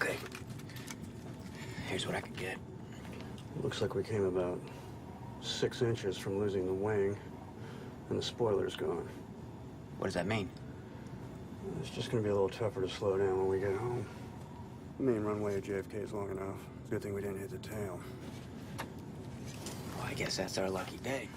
Speaker 11: Okay. Here's what I could get.
Speaker 5: Looks like we came about 6 inches from losing the wing, and the spoiler's gone.
Speaker 11: What does that mean?
Speaker 5: It's just gonna be a little tougher to slow down when we get home. The main runway at JFK is long enough. Good thing we didn't hit the tail.
Speaker 11: Well, I guess that's our lucky day.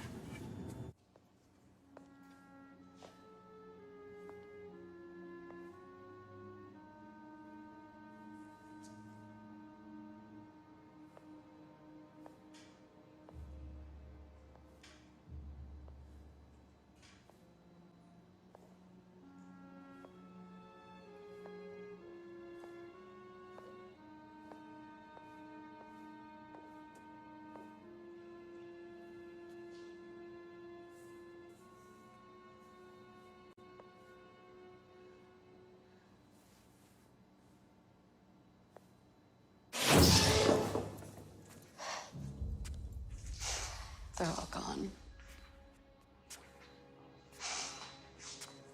Speaker 16: They're all gone.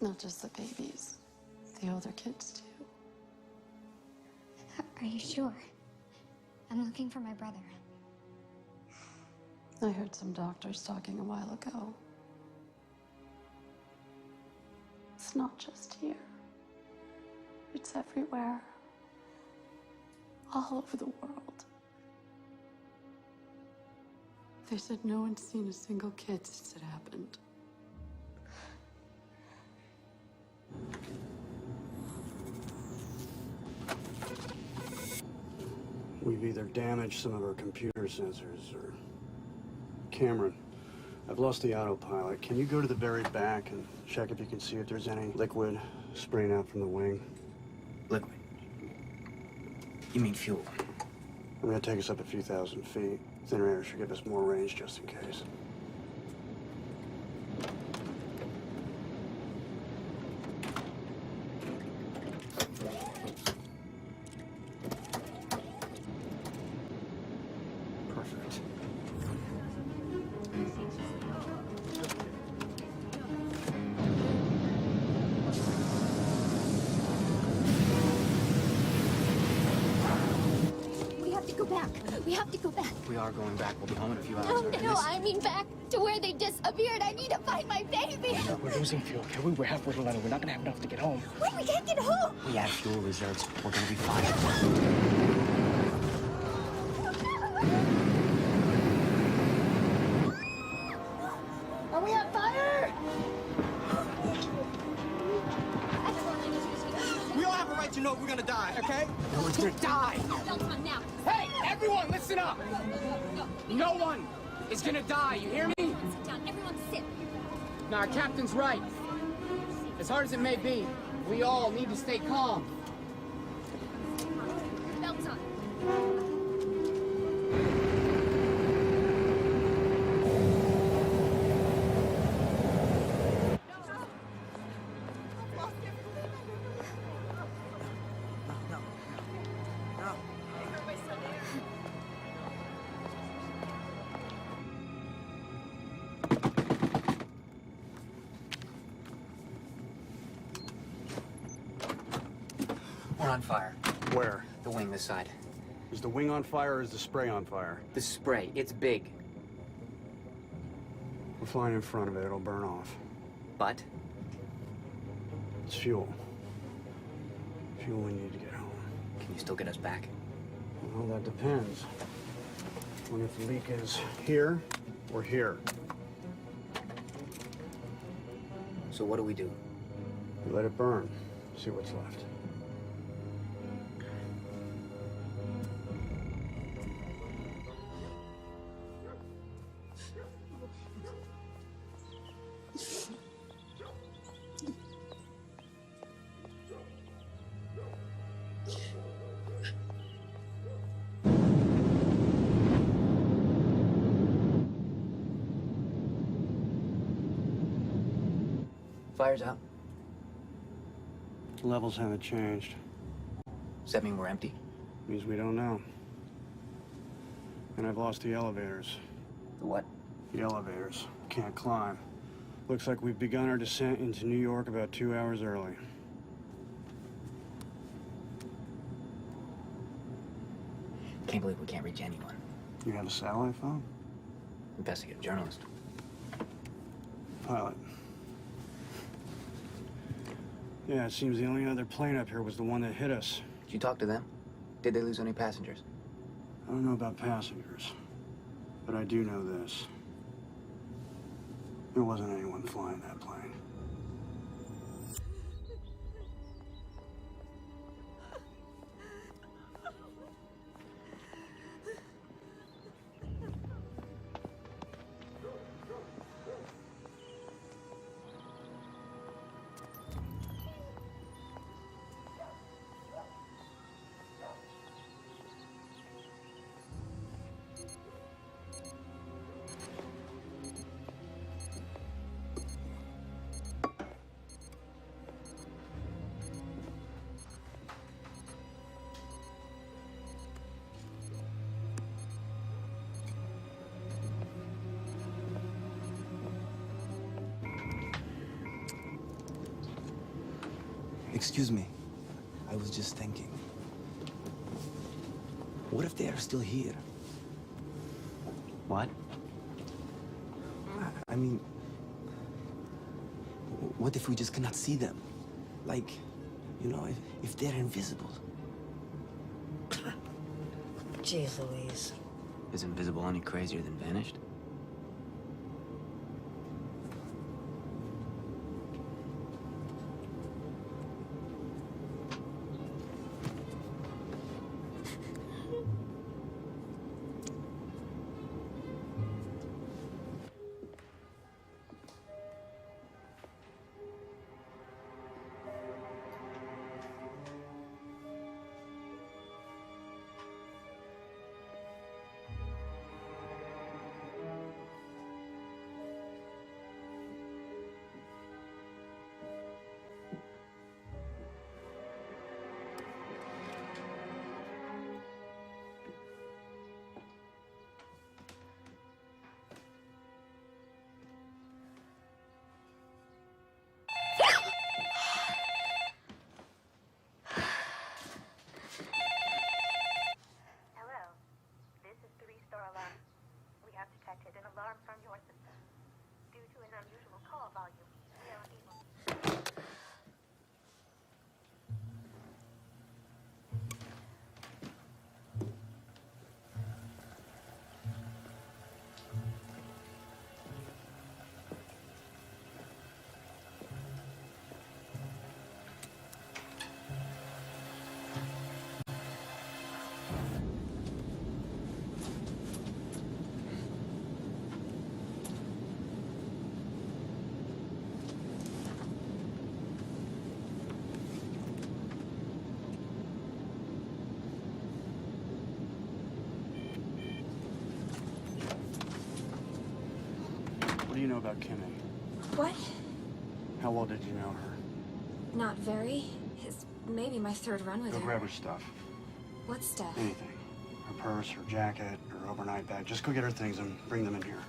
Speaker 16: Not just the babies, the older kids too.
Speaker 1: Are you sure? I'm looking for my brother.
Speaker 16: I heard some doctors talking a while ago. It's not just here. It's everywhere. All over the world. They said no one's seen a single kid since it happened.
Speaker 5: We've either damaged some of our computer sensors or... Cameron, I've lost the autopilot. Can you go to the very back and check if you can see if there's any liquid spraying out from the wing?
Speaker 11: Liquid? You mean fuel?
Speaker 5: I'm gonna take us up a few thousand feet. Thinner air should give us more range just in case. Perfect.
Speaker 8: We have to go back. We have to go back.
Speaker 11: We are going back. We'll be home in a few hours.
Speaker 8: No,
Speaker 11: all right?
Speaker 8: no, I mean back to where they disappeared. I need to find my baby.
Speaker 15: We're losing fuel, okay? We're halfway to London. We're not gonna have enough to get home.
Speaker 8: Wait, we can't get home.
Speaker 11: We have fuel reserves. We're gonna be fine.
Speaker 8: Are we on fire?
Speaker 7: We all have a right to know we're gonna die, okay?
Speaker 11: No one's gonna die.
Speaker 8: Belts on now.
Speaker 7: Hey, everyone, listen up! No one is gonna die, you hear me?
Speaker 8: Sit down. Everyone sit.
Speaker 7: Now, our captain's right. As hard as it may be, we all need to stay calm.
Speaker 8: Belts on.
Speaker 11: We're on fire.
Speaker 5: Where?
Speaker 11: The wing this side.
Speaker 5: Is the wing on fire or is the spray on fire?
Speaker 11: The spray. It's big.
Speaker 5: We're flying in front of it. It'll burn off.
Speaker 11: But?
Speaker 5: It's fuel. Fuel we need to get home.
Speaker 11: Can you still get us back?
Speaker 5: Well, that depends. What if the leak is here or here?
Speaker 11: So what do we do?
Speaker 5: We let it burn. See what's left.
Speaker 11: Fire's out.
Speaker 5: The levels haven't changed.
Speaker 11: Does that mean we're empty?
Speaker 5: Means we don't know. And I've lost the elevators.
Speaker 11: The what?
Speaker 5: The elevators. Can't climb. Looks like we've begun our descent into New York about 2 hours early.
Speaker 11: Can't believe we can't reach anyone.
Speaker 5: You have a satellite phone?
Speaker 11: Investigative journalist.
Speaker 5: Pilot. Yeah, it seems the only other plane up here was the one that hit us.
Speaker 11: Did you talk to them? Did they lose any passengers?
Speaker 5: I don't know about passengers, but I do know this. There wasn't anyone flying that plane.
Speaker 11: Excuse me. I was just thinking. What if they are still here? What? I mean, what if we just cannot see them? Like, you know, if they're invisible.
Speaker 10: Jeez Louise.
Speaker 11: Is invisible any crazier than vanished?
Speaker 14: alarm from your system. Due to an unusual call volume, we are unable.
Speaker 5: What do you know about Kimmy?
Speaker 2: What?
Speaker 5: How well did you know her?
Speaker 2: Not very. It's maybe my third run with
Speaker 5: Go
Speaker 2: her.
Speaker 5: grab her stuff.
Speaker 2: What stuff?
Speaker 5: Anything. Her purse, her jacket, her overnight bag. Just go get her things and bring them in here.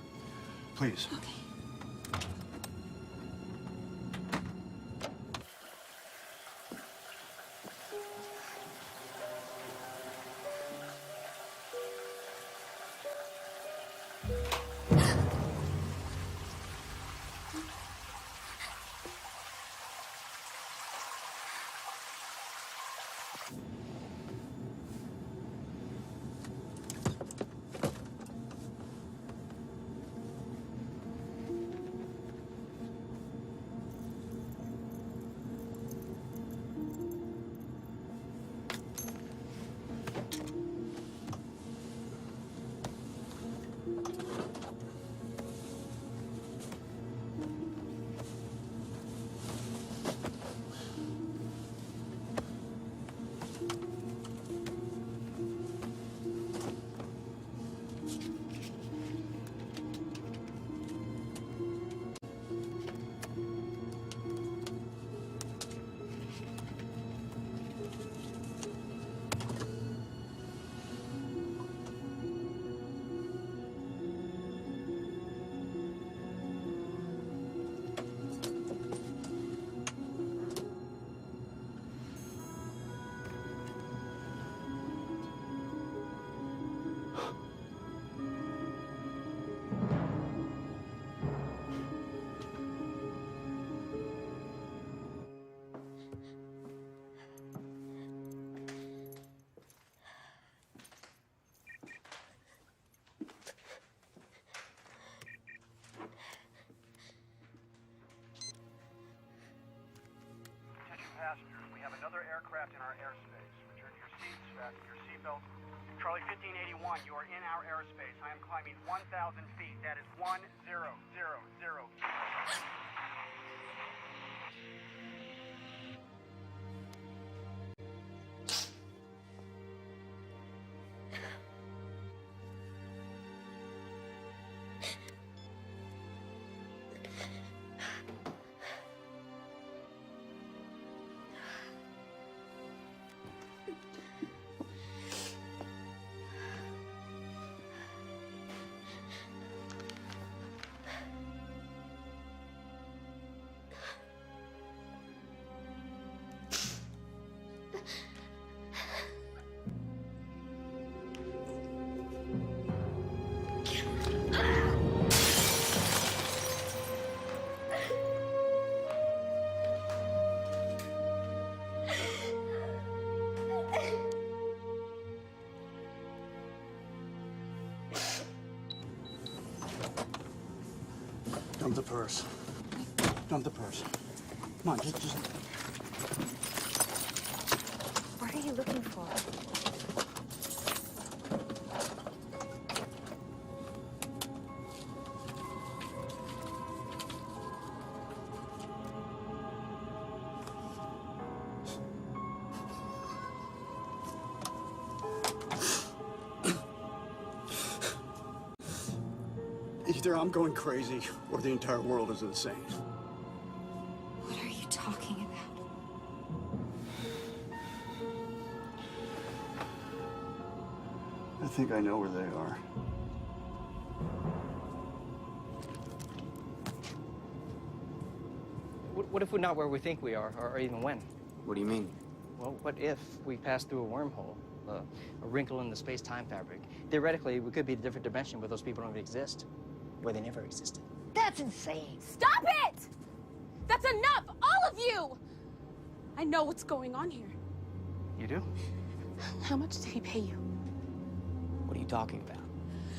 Speaker 5: Please.
Speaker 2: Okay.
Speaker 5: Passengers, we have another aircraft in our airspace. Return to your seats, fasten your seatbelts. Charlie 1581, you are in our airspace. I am climbing 1,000 feet. That is 1000 feet. Dump the purse. Dump the purse. Come on, just...
Speaker 1: What are you looking for?
Speaker 5: Either I'm going crazy or the entire world is insane.
Speaker 2: What are you talking about?
Speaker 5: I think I know where they are.
Speaker 15: What if we're not where we think we are, or even when?
Speaker 4: What do you mean?
Speaker 15: Well, what if we pass through a wormhole, a wrinkle in the space-time fabric? Theoretically, we could be in a different dimension where those people don't even exist.
Speaker 17: where they never existed.
Speaker 10: That's insane.
Speaker 18: Stop it! That's enough, all of you! I know what's going on here.
Speaker 15: You do?
Speaker 18: How much did he pay you?
Speaker 4: What are you talking about?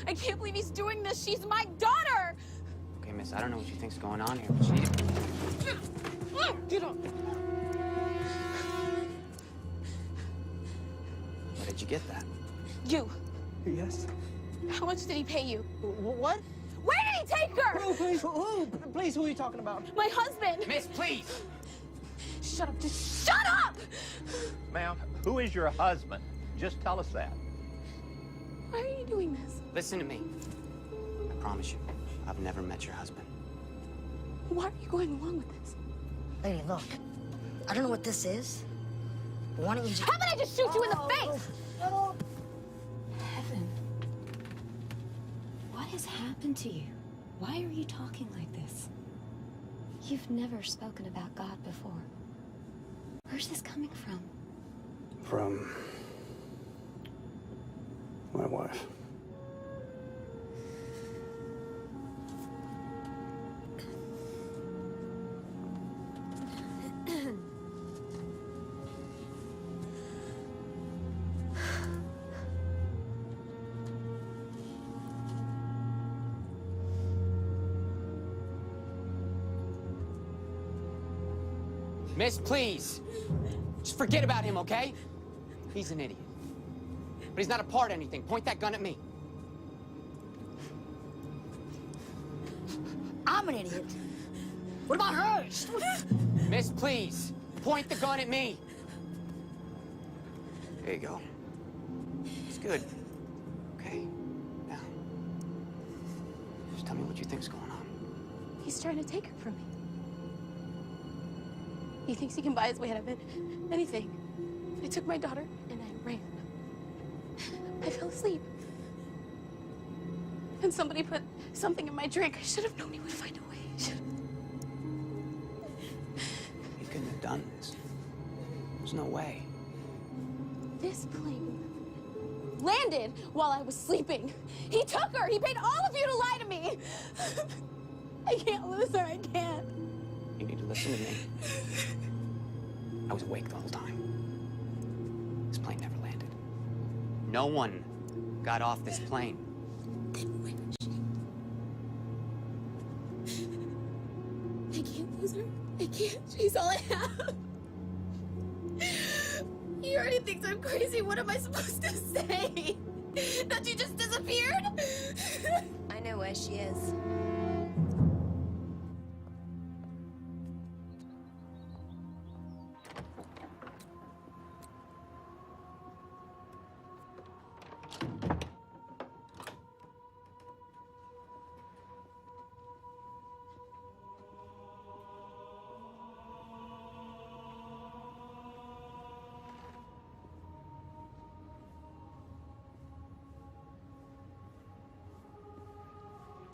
Speaker 18: I can't believe he's doing this. She's my daughter!
Speaker 4: Okay, miss, I don't know what you think's going on here, but she...
Speaker 18: Get up!
Speaker 4: Where did you get that?
Speaker 18: You.
Speaker 17: Yes?
Speaker 18: How much did he pay you?
Speaker 17: What?
Speaker 18: Where did he take her?
Speaker 17: Who, please? Who? Please, who are you talking about?
Speaker 18: My husband!
Speaker 4: Miss, please!
Speaker 18: Shut up, just shut up!
Speaker 6: Ma'am, who is your husband? Just tell us that.
Speaker 18: Why are you doing this?
Speaker 4: Listen to me. I promise you, I've never met your husband.
Speaker 18: Why are you going along with this?
Speaker 10: Lady, look. I don't know what this is, but why don't you just...
Speaker 18: How about I just shoot you in the face?
Speaker 2: Heaven. What has happened to you? Why are you talking like this? You've never spoken about God before. Where's this coming from?
Speaker 5: From my wife.
Speaker 4: Miss, please. Just forget about him, okay? He's an idiot. But he's not a part of anything. Point that gun at me.
Speaker 10: I'm an idiot. What about her?
Speaker 4: Miss, please. Point the gun at me. There you go. It's good. Okay. Now, just tell me what you think's going on.
Speaker 18: He's trying to take her from me. He thinks he can buy his way out of it. Anything. I took my daughter and I ran. I fell asleep. And somebody put something in my drink. I should have known he would find a way.
Speaker 4: He couldn't have done this. There's no way.
Speaker 18: This plane landed while I was sleeping. He took her. He paid all of you to lie to me. I can't lose her. I can't.
Speaker 4: You need to listen to me. I was awake the whole time. This plane never landed. No one got off this plane.
Speaker 18: I can't lose her. I can't. She's all I have. He already thinks I'm crazy. What am I supposed to say? That she just disappeared?
Speaker 2: I know where she is.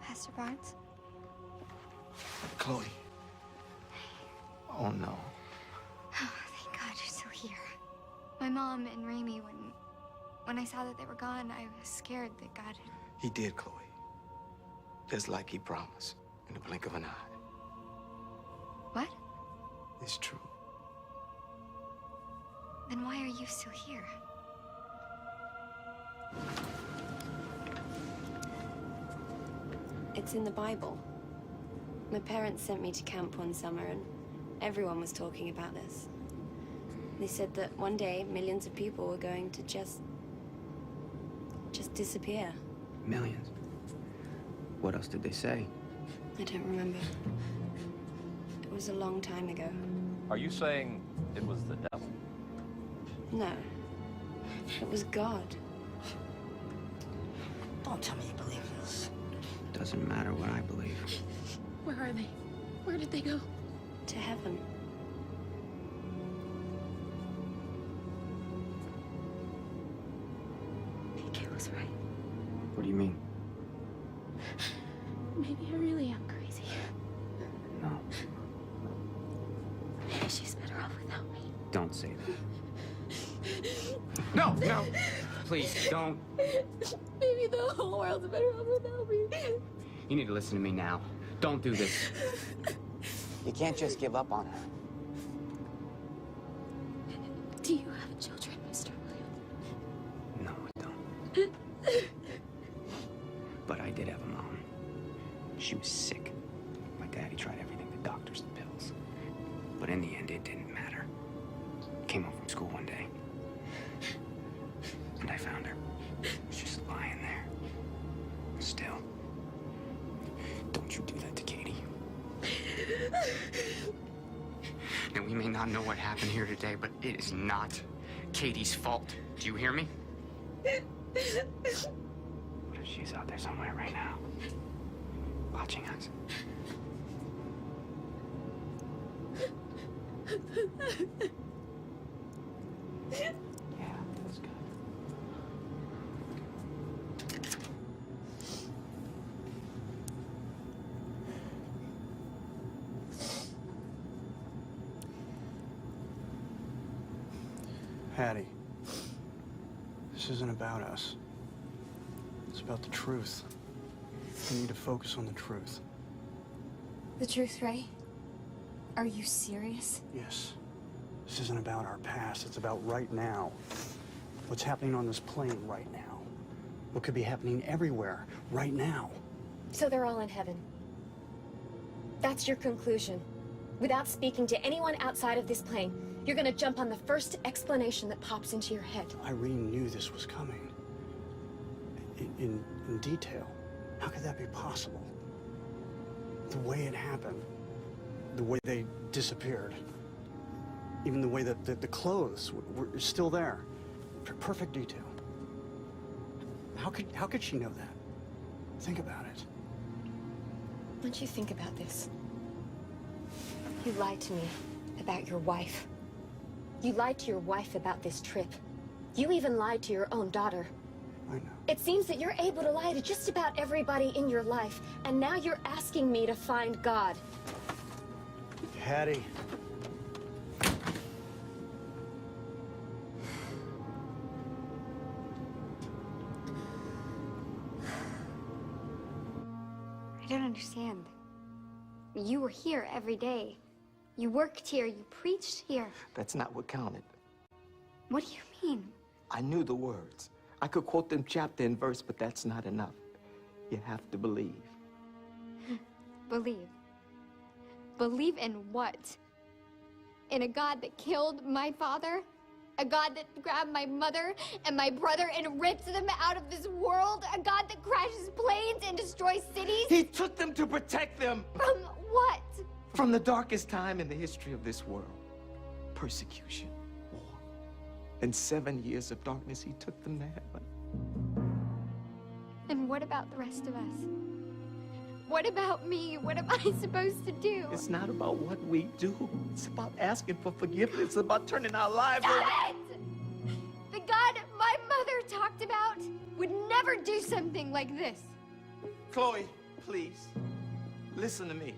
Speaker 1: Pastor Barnes?
Speaker 11: Chloe. Oh, no.
Speaker 1: Oh, thank God you're still here. My mom and Raimi, when I saw that they were gone, I was scared that God had...
Speaker 11: He did, Chloe. Just like he promised, in the blink of an eye.
Speaker 1: What?
Speaker 11: It's true.
Speaker 1: Then why are you still here?
Speaker 2: It's in the Bible. My parents sent me to camp one summer and everyone was talking about this. They said that one day millions of people were going to just disappear.
Speaker 4: Millions? What else did they say?
Speaker 2: I don't remember. It was a long time ago.
Speaker 6: Are you saying it was the devil?
Speaker 2: No. It was God.
Speaker 10: Don't tell me you believe this.
Speaker 4: Doesn't matter what I believe.
Speaker 18: Where are they? Where did they go?
Speaker 2: To heaven.
Speaker 18: Kate was right.
Speaker 4: What do you mean?
Speaker 18: Maybe I really am crazy.
Speaker 4: No.
Speaker 18: Maybe she's better off without me.
Speaker 4: Don't say that. No, no. Please, don't.
Speaker 18: Maybe the whole world's better off without me.
Speaker 4: You need to listen to me now. Don't do this. You can't just give up on her.
Speaker 18: Do you have children, Mr. Williams?
Speaker 4: No, I don't. But I did have a mom. She was sick. My daddy tried everything, the doctors, the pills. But in the end, it didn't matter. Came home from school one day. And I found her. She's just lying there. Still. Don't you do that to Katie. And we may not know what happened here today, but it is not Katie's fault. Do you hear me? What if she's out there somewhere right now, watching us? Yeah, that's good.
Speaker 5: Hattie, this isn't about us. It's about the truth. We need to focus on the truth.
Speaker 2: The truth, Ray? Are you serious?
Speaker 5: Yes. This isn't about our past. It's about right now. What's happening on this plane right now. What could be happening everywhere right now.
Speaker 2: So they're all in heaven. That's your conclusion. Without speaking to anyone outside of this plane, you're gonna jump on the first explanation that pops into your head.
Speaker 5: Irene knew this was coming. In detail. How could that be possible? The way it happened. The way they disappeared. Even the way that the clothes were still there. Perfect detail. How could she know that? Think about it.
Speaker 2: Don't you think about this? You lied to me about your wife. You lied to your wife about this trip. You even lied to your own daughter.
Speaker 5: I know.
Speaker 2: It seems that you're able to lie to just about everybody in your life, and now you're asking me to find God.
Speaker 5: Hattie.
Speaker 1: I don't understand. You were here every day. You worked here, you preached here.
Speaker 11: That's not what counted.
Speaker 1: What do you mean?
Speaker 11: I knew the words. I could quote them chapter and verse, but that's not enough. You have to believe.
Speaker 1: Believe. Believe in what? In a God that killed my father? A God that grabbed my mother and my brother and ripped them out of this world? A God that crashes planes and destroys cities?
Speaker 11: He took them to protect them.
Speaker 1: From what?
Speaker 11: From the darkest time in the history of this world. Persecution, war. And 7 years of darkness, he took them to heaven.
Speaker 1: And what about the rest of us? What about me? What am I supposed to do?
Speaker 11: It's not about what we do. It's about asking for forgiveness. It's about turning our lives
Speaker 1: Stop
Speaker 11: around.
Speaker 1: it! The God my mother talked about would never do something like this.
Speaker 11: Chloe, please, listen to me.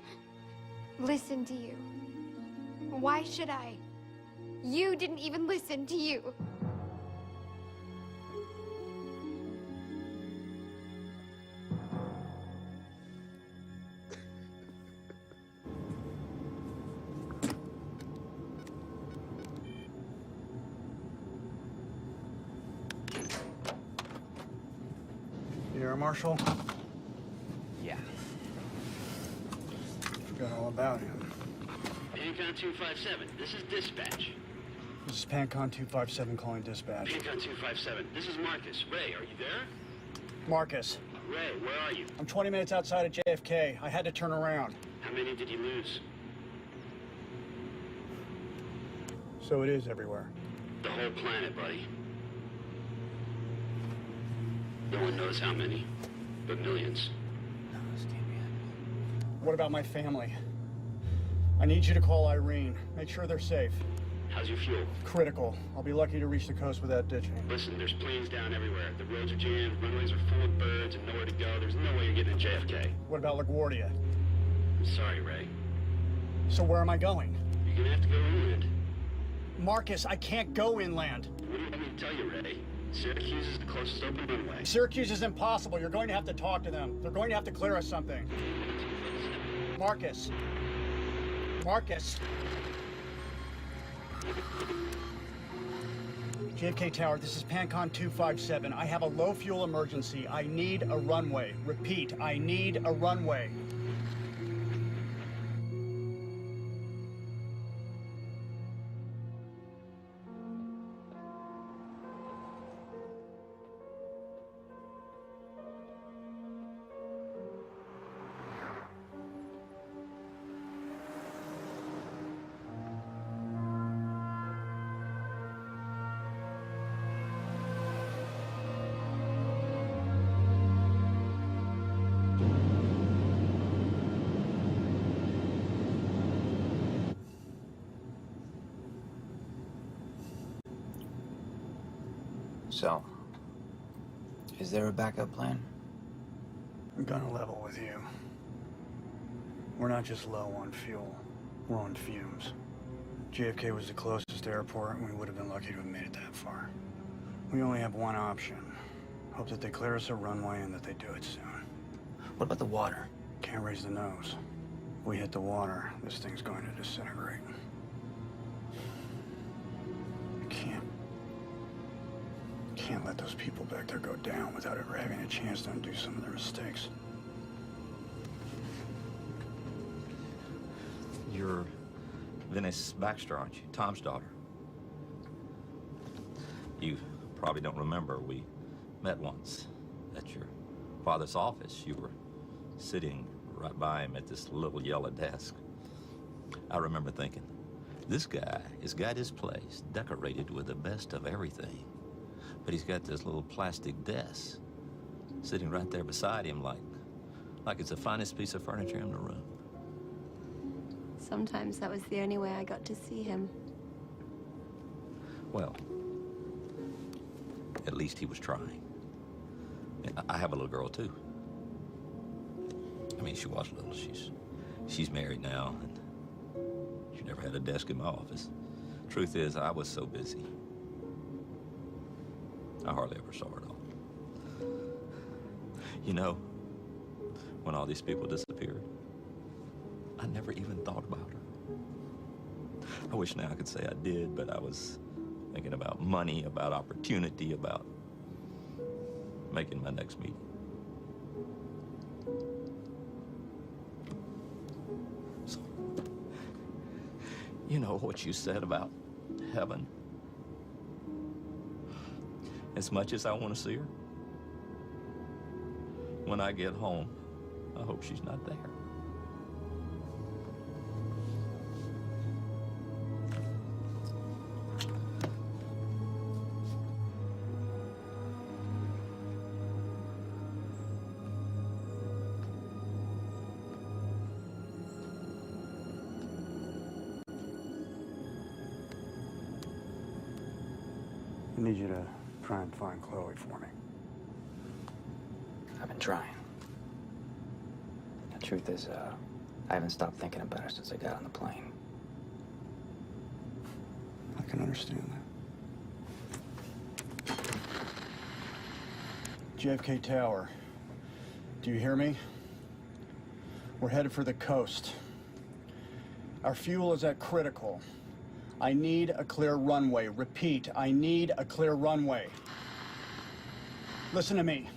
Speaker 1: Listen to you. Why should I? You didn't even listen to you.
Speaker 5: Air Marshal?
Speaker 4: Yeah.
Speaker 5: Forgot all about him.
Speaker 19: Pancon 257, this is dispatch.
Speaker 5: This is Pancon 257 calling dispatch.
Speaker 19: Pancon 257, this is Marcus. Ray, are you there?
Speaker 5: Marcus.
Speaker 19: Ray, where are you?
Speaker 5: I'm 20 minutes outside of JFK. I had to turn around.
Speaker 19: How many did you lose?
Speaker 5: So it is everywhere.
Speaker 19: The whole planet, buddy. No one knows how many, but millions.
Speaker 5: What about my family? I need you to call Irene. Make sure they're safe.
Speaker 19: How's your fuel?
Speaker 5: Critical. I'll be lucky to reach the coast without ditching.
Speaker 19: Listen, there's planes down everywhere. The roads are jammed, runways are full of birds, and nowhere to go. There's no way you're getting to JFK.
Speaker 5: What about LaGuardia?
Speaker 19: I'm sorry, Ray.
Speaker 5: So where am I going?
Speaker 19: You're gonna have to go inland.
Speaker 5: Marcus, I can't go inland.
Speaker 19: What do you want me to tell you, Ray? Syracuse is the closest open runway.
Speaker 5: Syracuse is impossible. You're going to have to talk to them. They're going to have to clear us something. Marcus. Marcus. JFK Tower, this is Pancon 257. I have a low fuel emergency. I need a runway. Repeat, I need a runway.
Speaker 4: So, is there a backup plan?
Speaker 5: I'm gonna level with you. We're not just low on fuel, we're on fumes. JFK was the closest airport, and we would have been lucky to have made it that far. We only have one option. Hope that they clear us a runway and that they do it soon.
Speaker 4: What about the water?
Speaker 5: Can't raise the nose. If we hit the water, this thing's going to disintegrate. Can't let those people back there go down without ever having a chance to undo some of their mistakes.
Speaker 6: You're Venice Baxter, aren't you? Tom's daughter. You probably don't remember, we met once at your father's office. You were sitting right by him at this little yellow desk. I remember thinking, this guy has got his place decorated with the best of everything. But he's got this little plastic desk sitting right there beside him like it's the finest piece of furniture in the room.
Speaker 16: Sometimes that was the only way I got to see him.
Speaker 6: Well, at least he was trying. I have a little girl, too. I mean, she was little. She's married now, and she never had a desk in my office. Truth is, I was so busy. I hardly ever saw her at all. You know, when all these people disappeared, I never even thought about her. I wish now I could say I did, but I was thinking about money, about opportunity, about making my next meeting. So, you know what you said about heaven? As much as I want to see her, when I get home, I hope she's not there.
Speaker 5: I need you to try and find Chloe for me.
Speaker 4: I've been trying. The truth is, I haven't stopped thinking about her since I got on the plane.
Speaker 5: I can understand that. JFK Tower, do you hear me? We're headed for the coast. Our fuel is at critical. I need a clear runway. Repeat, I need a clear runway. Listen to me.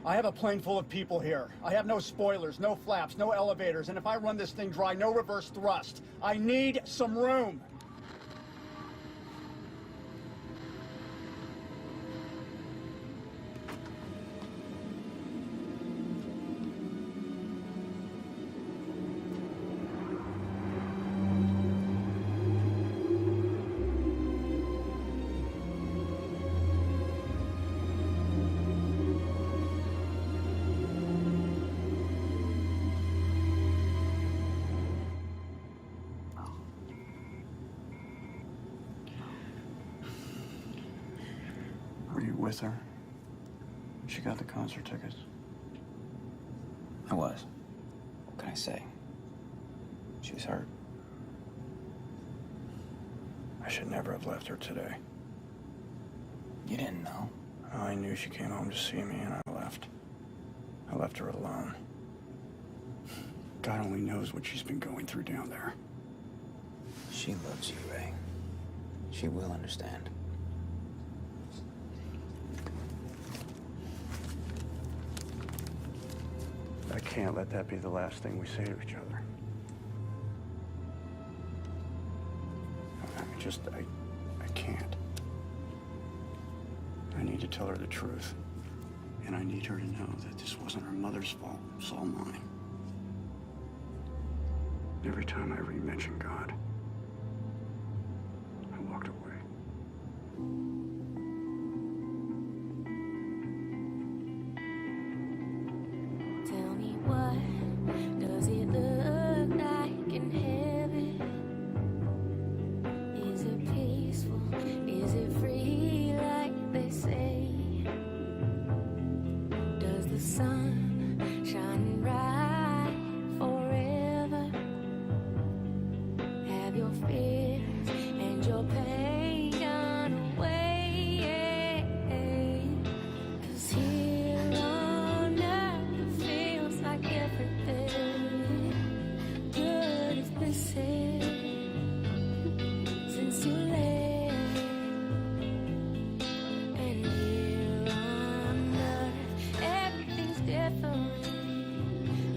Speaker 5: I have a plane full of people here. I have no spoilers, no flaps, no elevators, and if I run this thing dry, no reverse thrust. I need some room. Were you with her? She got the concert tickets.
Speaker 4: I was. What can I say? She was hurt.
Speaker 5: I should never have left her today.
Speaker 4: You didn't know?
Speaker 5: Oh, I knew she came home to see me, and I left. I left her alone. God only knows what she's been going through down there.
Speaker 4: She loves you, Ray. She will understand.
Speaker 5: I can't let that be the last thing we say to each other. I can't. I need to tell her the truth. And I need her to know that this wasn't her mother's fault. It's all mine. Every time I re-mention God, I walked away.
Speaker 20: Tell me, what does it look like in heaven? Is it peaceful? Is it free like they say? Does the sun shine bright forever? Have your fears and your pain gone away? 'Cause here on earth it feels like everything good has been said since you left. And here on earth everything's different.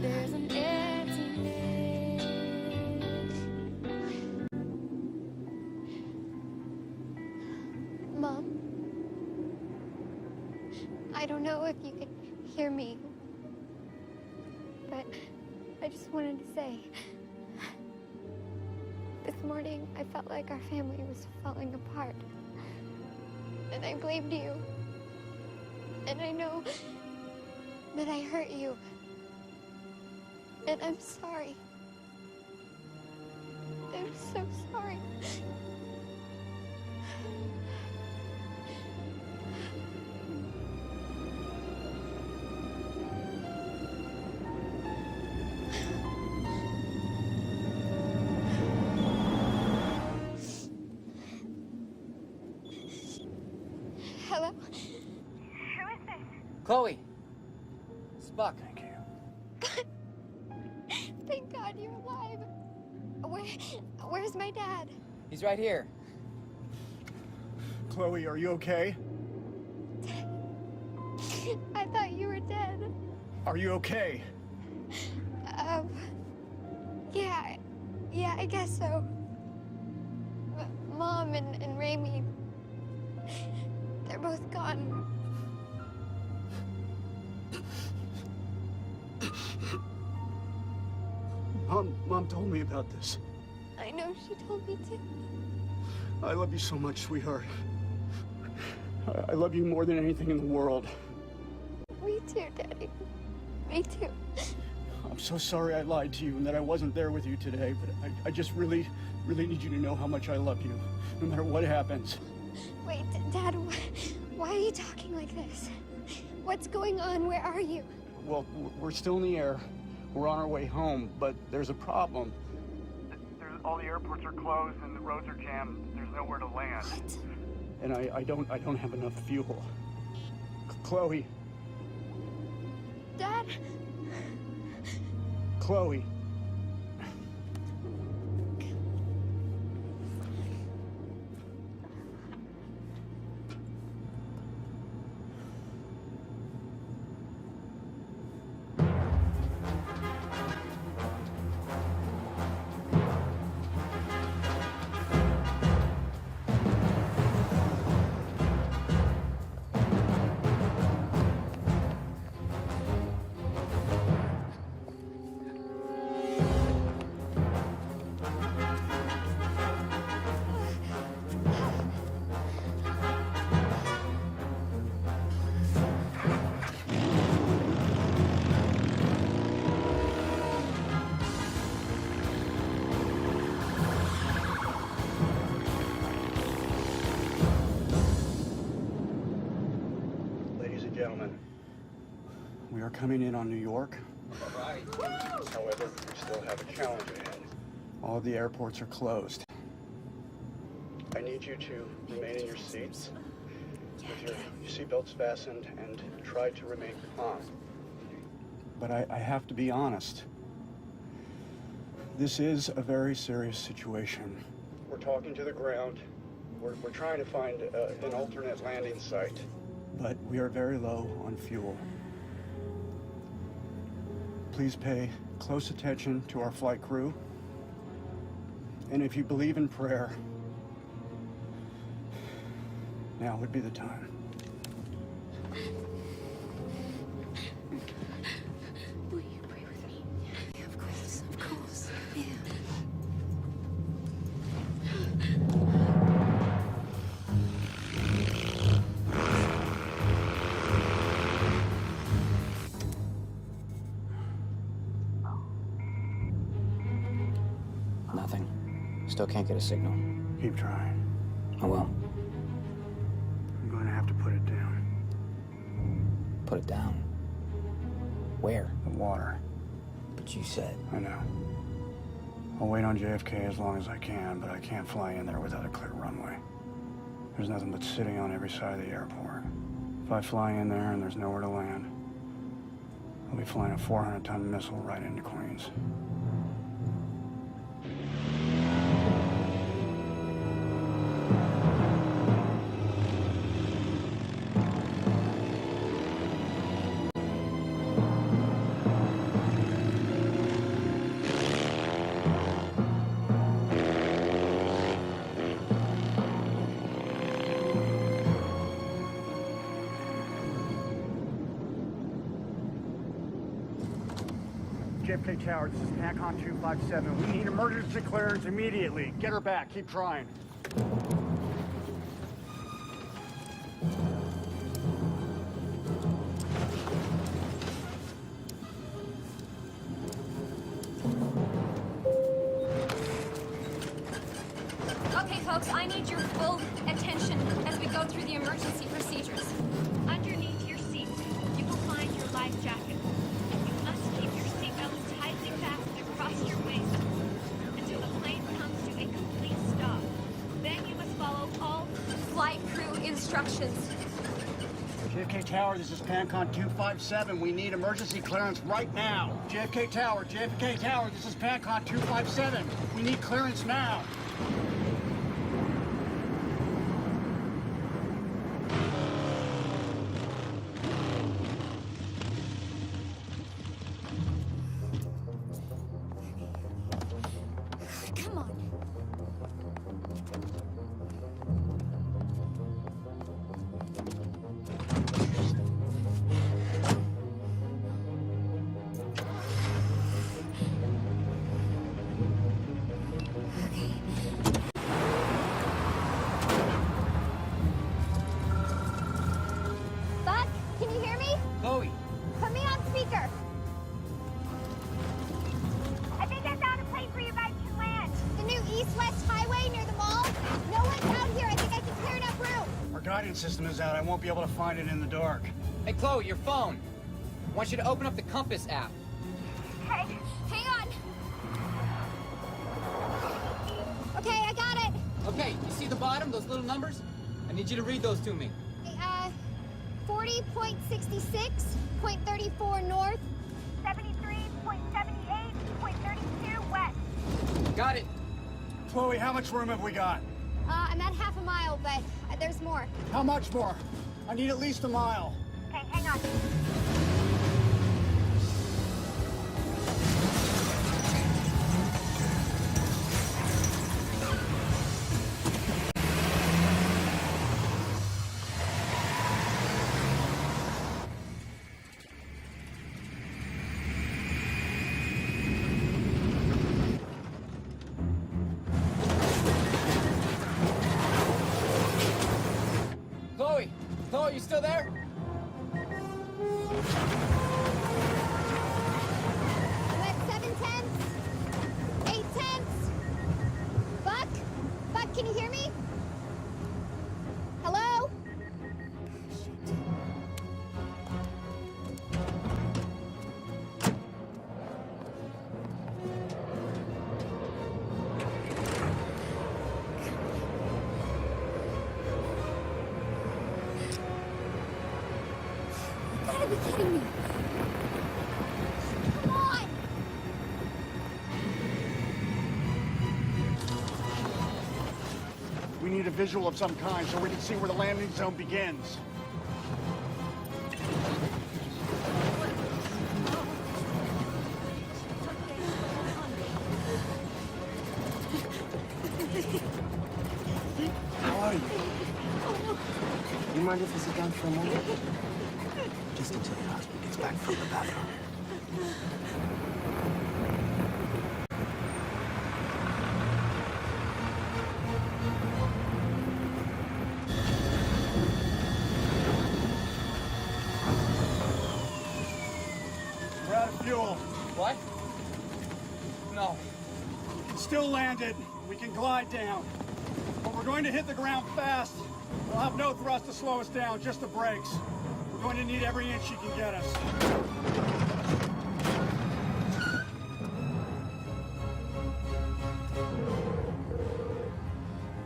Speaker 20: There's an emptiness.
Speaker 1: Mom, I don't know if you could hear me, but I just wanted to say, this morning I felt like our family was falling apart, and I blamed you, and I know that I hurt you, and I'm sorry. I'm so sorry. Hello?
Speaker 14: Who is this?
Speaker 15: Chloe! It's Buck.
Speaker 5: Thank you.
Speaker 1: Thank God you're alive. Where's my dad?
Speaker 15: He's right here.
Speaker 5: Chloe, are you okay?
Speaker 1: I thought you were dead.
Speaker 5: Are you okay?
Speaker 1: Yeah, I guess so. Mom and Raimi, they're both gone.
Speaker 5: Mom told me about this.
Speaker 1: I know she told me to.
Speaker 5: I love you so much, sweetheart. I love you more than anything in the world.
Speaker 1: Me too, Daddy. Me too.
Speaker 5: I'm so sorry I lied to you and that I wasn't there with you today, but I just really need you to know how much I love you, no matter what happens.
Speaker 1: Wait, Dad, why are you talking like this? What's going on? Where are you?
Speaker 5: Well, we're still in the air. We're on our way home, but there's a problem. All the airports are closed and the roads are jammed. There's nowhere to land.
Speaker 1: What?
Speaker 5: And I don't have enough fuel. Chloe.
Speaker 1: Dad?
Speaker 5: Chloe. Gentlemen, we are coming in on New York.
Speaker 6: All right.
Speaker 5: However, we still have a challenge ahead. All of the airports are closed. I need you to remain in your seats. with your seatbelts fastened and try to remain calm. But I have to be honest. This is a very serious situation. We're talking to the ground. We're trying to find an alternate landing site. But we are very low on fuel. Please pay close attention to our flight crew. And if you believe in prayer, now would be the time.
Speaker 20: Will you pray with me? Yeah, of course, yeah.
Speaker 4: Nothing. Still can't get a signal.
Speaker 5: Keep trying.
Speaker 4: I will.
Speaker 5: I'm going to have to put it down.
Speaker 4: Put it down. Where?
Speaker 5: The water.
Speaker 4: But you said.
Speaker 5: I know. I'll wait on JFK as long as I can, but I can't fly in there without a clear runway. There's nothing but sitting on every side of the airport. If I fly in there and there's nowhere to land, I'll be flying a 400-ton missile right into Queens. JFK Tower, this is Pancon 257. We need emergency clearance immediately. Get her back. Keep trying.
Speaker 2: Okay, folks, I need your full attention as we go through the emergency procedures.
Speaker 14: Underneath your seat, you will find your life jacket. You must keep your seatbelt tightly fastened across your waist until the plane comes to a complete stop. Then you must follow all
Speaker 2: flight crew instructions.
Speaker 5: JFK Tower, this is Pancon 257. We need emergency clearance right now. JFK Tower, this is Pancon 257. We need clearance now.
Speaker 2: Come on.
Speaker 1: Buck, can you hear me?
Speaker 15: Chloe,
Speaker 1: Put me on speaker.
Speaker 14: I think I found a place where you guys can land.
Speaker 1: The new east-west highway near the mall. No one's out here. I think I can clear enough room.
Speaker 5: Our guidance system is out. I won't be able to find it in the dark.
Speaker 15: hey Chloe, your phone. I want you to open up the compass app.
Speaker 14: Hey,
Speaker 2: Hang on.
Speaker 1: Okay, I got it.
Speaker 15: Okay, you see the bottom, those little numbers? I need you to read those to me.
Speaker 1: 40.66.34 north.
Speaker 14: 73.78.32 west.
Speaker 15: Got it.
Speaker 5: Chloe, how much room have we got?
Speaker 1: I'm at half a mile, but there's more.
Speaker 5: How much more? I need at least a mile.
Speaker 14: Okay, hang on.
Speaker 15: Chloe, you still there?
Speaker 1: I'm at 7/10. 8/10. Buck, can you hear me? Hello?
Speaker 5: visual of some kind so we can see where the landing zone begins.
Speaker 11: How are you? You mind if I sit down for a moment? Just until your husband gets back from the bathroom.
Speaker 5: We're out of fuel.
Speaker 15: What? No.
Speaker 5: We can still land it. We can glide down. But we're going to hit the ground fast. We'll have no thrust to slow us down, just the brakes. We're going to need every inch she can get us.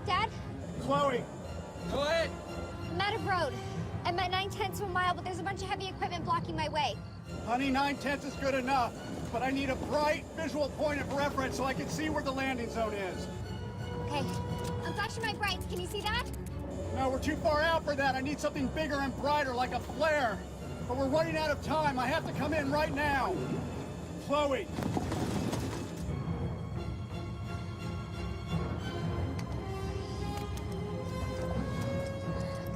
Speaker 1: Dad?
Speaker 5: Chloe!
Speaker 15: Go ahead.
Speaker 1: I'm out of road. I'm at 9/10 of a mile, but there's a bunch of heavy equipment blocking my way.
Speaker 5: Honey, 9/10 is good enough, but I need a bright visual point of reference so I can see where the landing zone is.
Speaker 1: Okay. I'm flashing my brights. Can you see that?
Speaker 5: No, we're too far out for that. I need something bigger and brighter, like a flare. But we're running out of time. I have to come in right now. Chloe.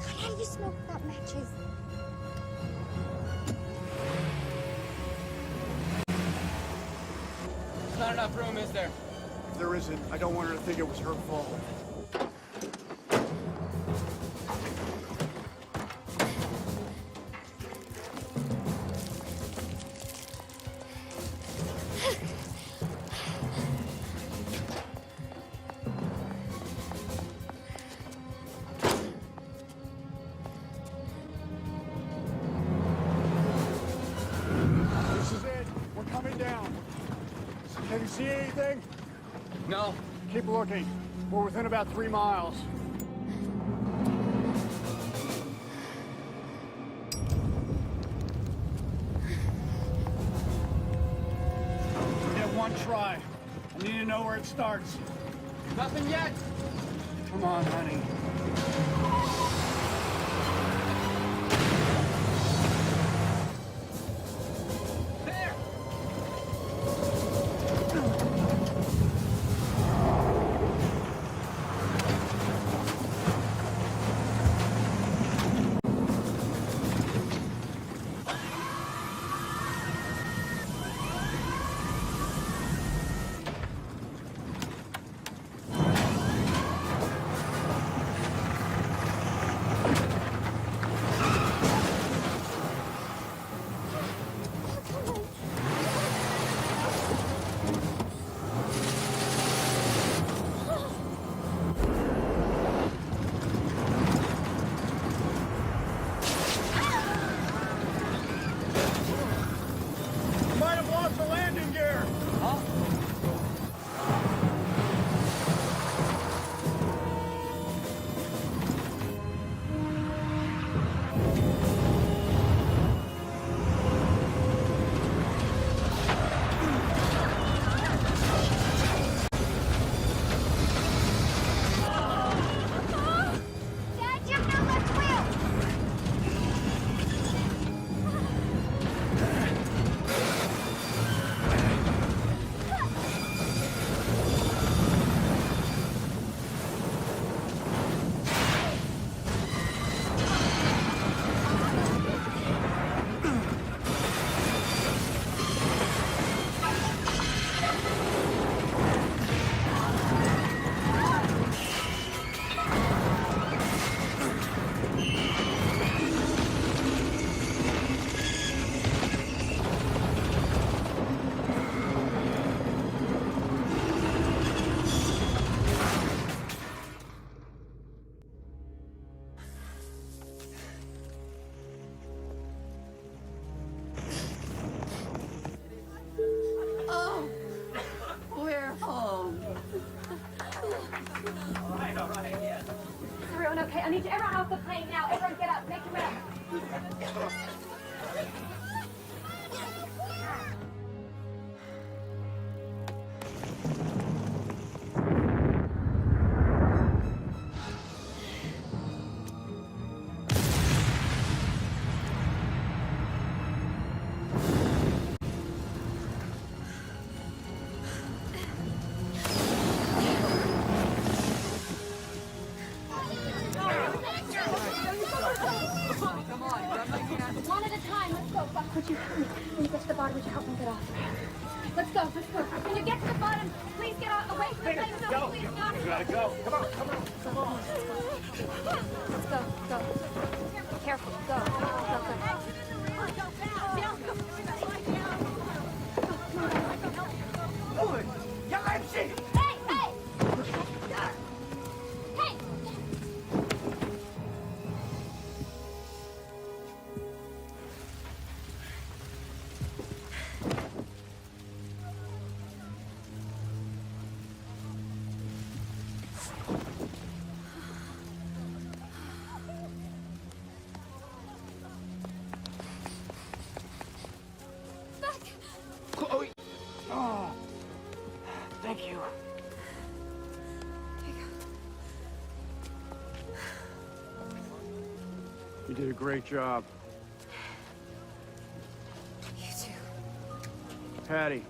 Speaker 1: God, how do you smoke without matches?
Speaker 15: There's not enough room, is there?
Speaker 5: If there isn't, I don't want her to think it was her fault. This is it. We're coming down. Can you see anything?
Speaker 15: No.
Speaker 5: Keep looking. We're within about 3 miles. Get one try. I need to know where it starts.
Speaker 15: Nothing yet.
Speaker 5: Come on, honey.
Speaker 15: There.
Speaker 5: Might have lost the landing gear.
Speaker 15: Huh?
Speaker 1: Dad, you have no left wheel!
Speaker 16: Oh, we're home.
Speaker 1: Is everyone okay? I need you everyone off the plane now. Everyone get up. Make your way up.
Speaker 18: God, would you help me get off? Let's go, let's go. Can you get to the bottom? Please get away from the plane. No, please, no.
Speaker 7: You gotta go. Come on, come on, come on.
Speaker 18: Let's go, go. Careful, go, go, go.
Speaker 7: Louis, я лечи!
Speaker 18: Hey, hey! Hey!
Speaker 7: Chloe! Oh, thank you. You did a great job.
Speaker 18: You too.
Speaker 5: Patty.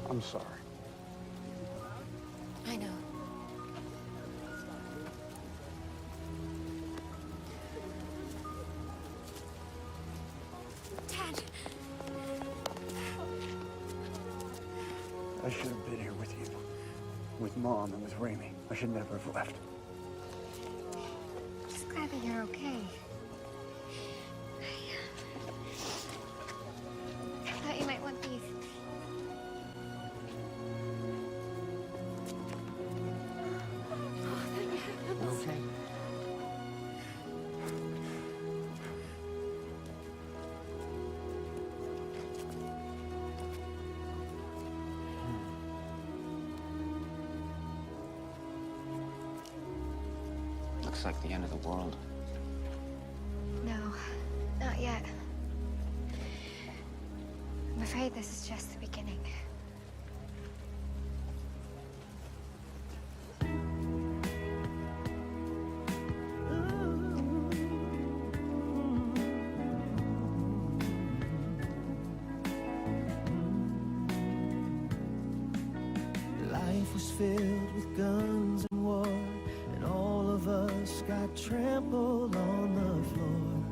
Speaker 5: I'm sorry.
Speaker 2: I know.
Speaker 18: Dad.
Speaker 5: I should have been here with you. With Mom and with Raimi. I should never have left.
Speaker 1: Just glad that you're okay. I thought you might want these.
Speaker 5: Okay.
Speaker 4: Looks like the end of the world.
Speaker 1: No, not yet. I'm afraid this is just the beginning.
Speaker 21: Life was filled with guns and war, and all of us got trampled on the floor.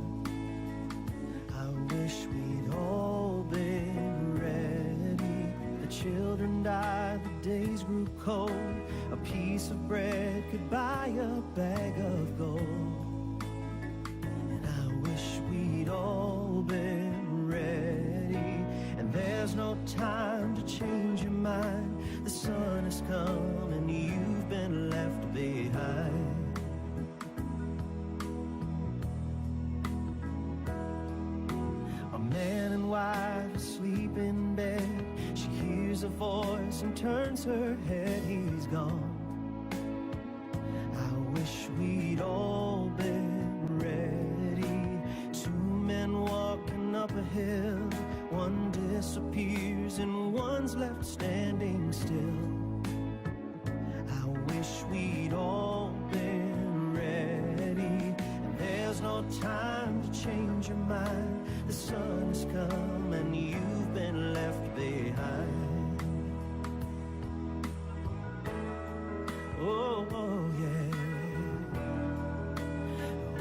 Speaker 21: I wish we'd all been ready. The children died, the days grew cold. A piece of bread could buy a bag of gold. And I wish we'd all been ready. And there's no time to change your mind. The sun has come and you've been left behind. A man and wife asleep in bed. She hears a voice and turns her head. He's gone. I wish we'd all been ready. Two men walking up a hill. One disappears and one's left standing still. I wish we'd all been ready. And there's no time to change your mind. The sun has come and you've been left behind. Oh, oh yeah.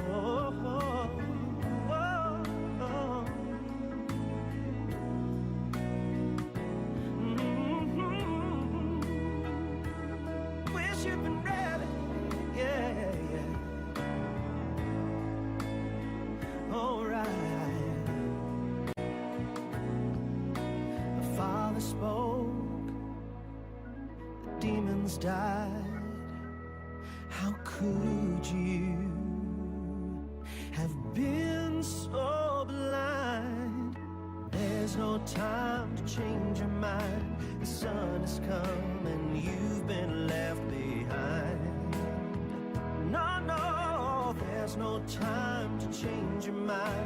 Speaker 21: Oh, oh, oh, oh. Wish you'd been ready, yeah, yeah. All right. The Father spoke, the demons died. How could you have been so blind? There's no time to change your mind. The sun has come and you've been left behind. No, no, there's no time to change your mind.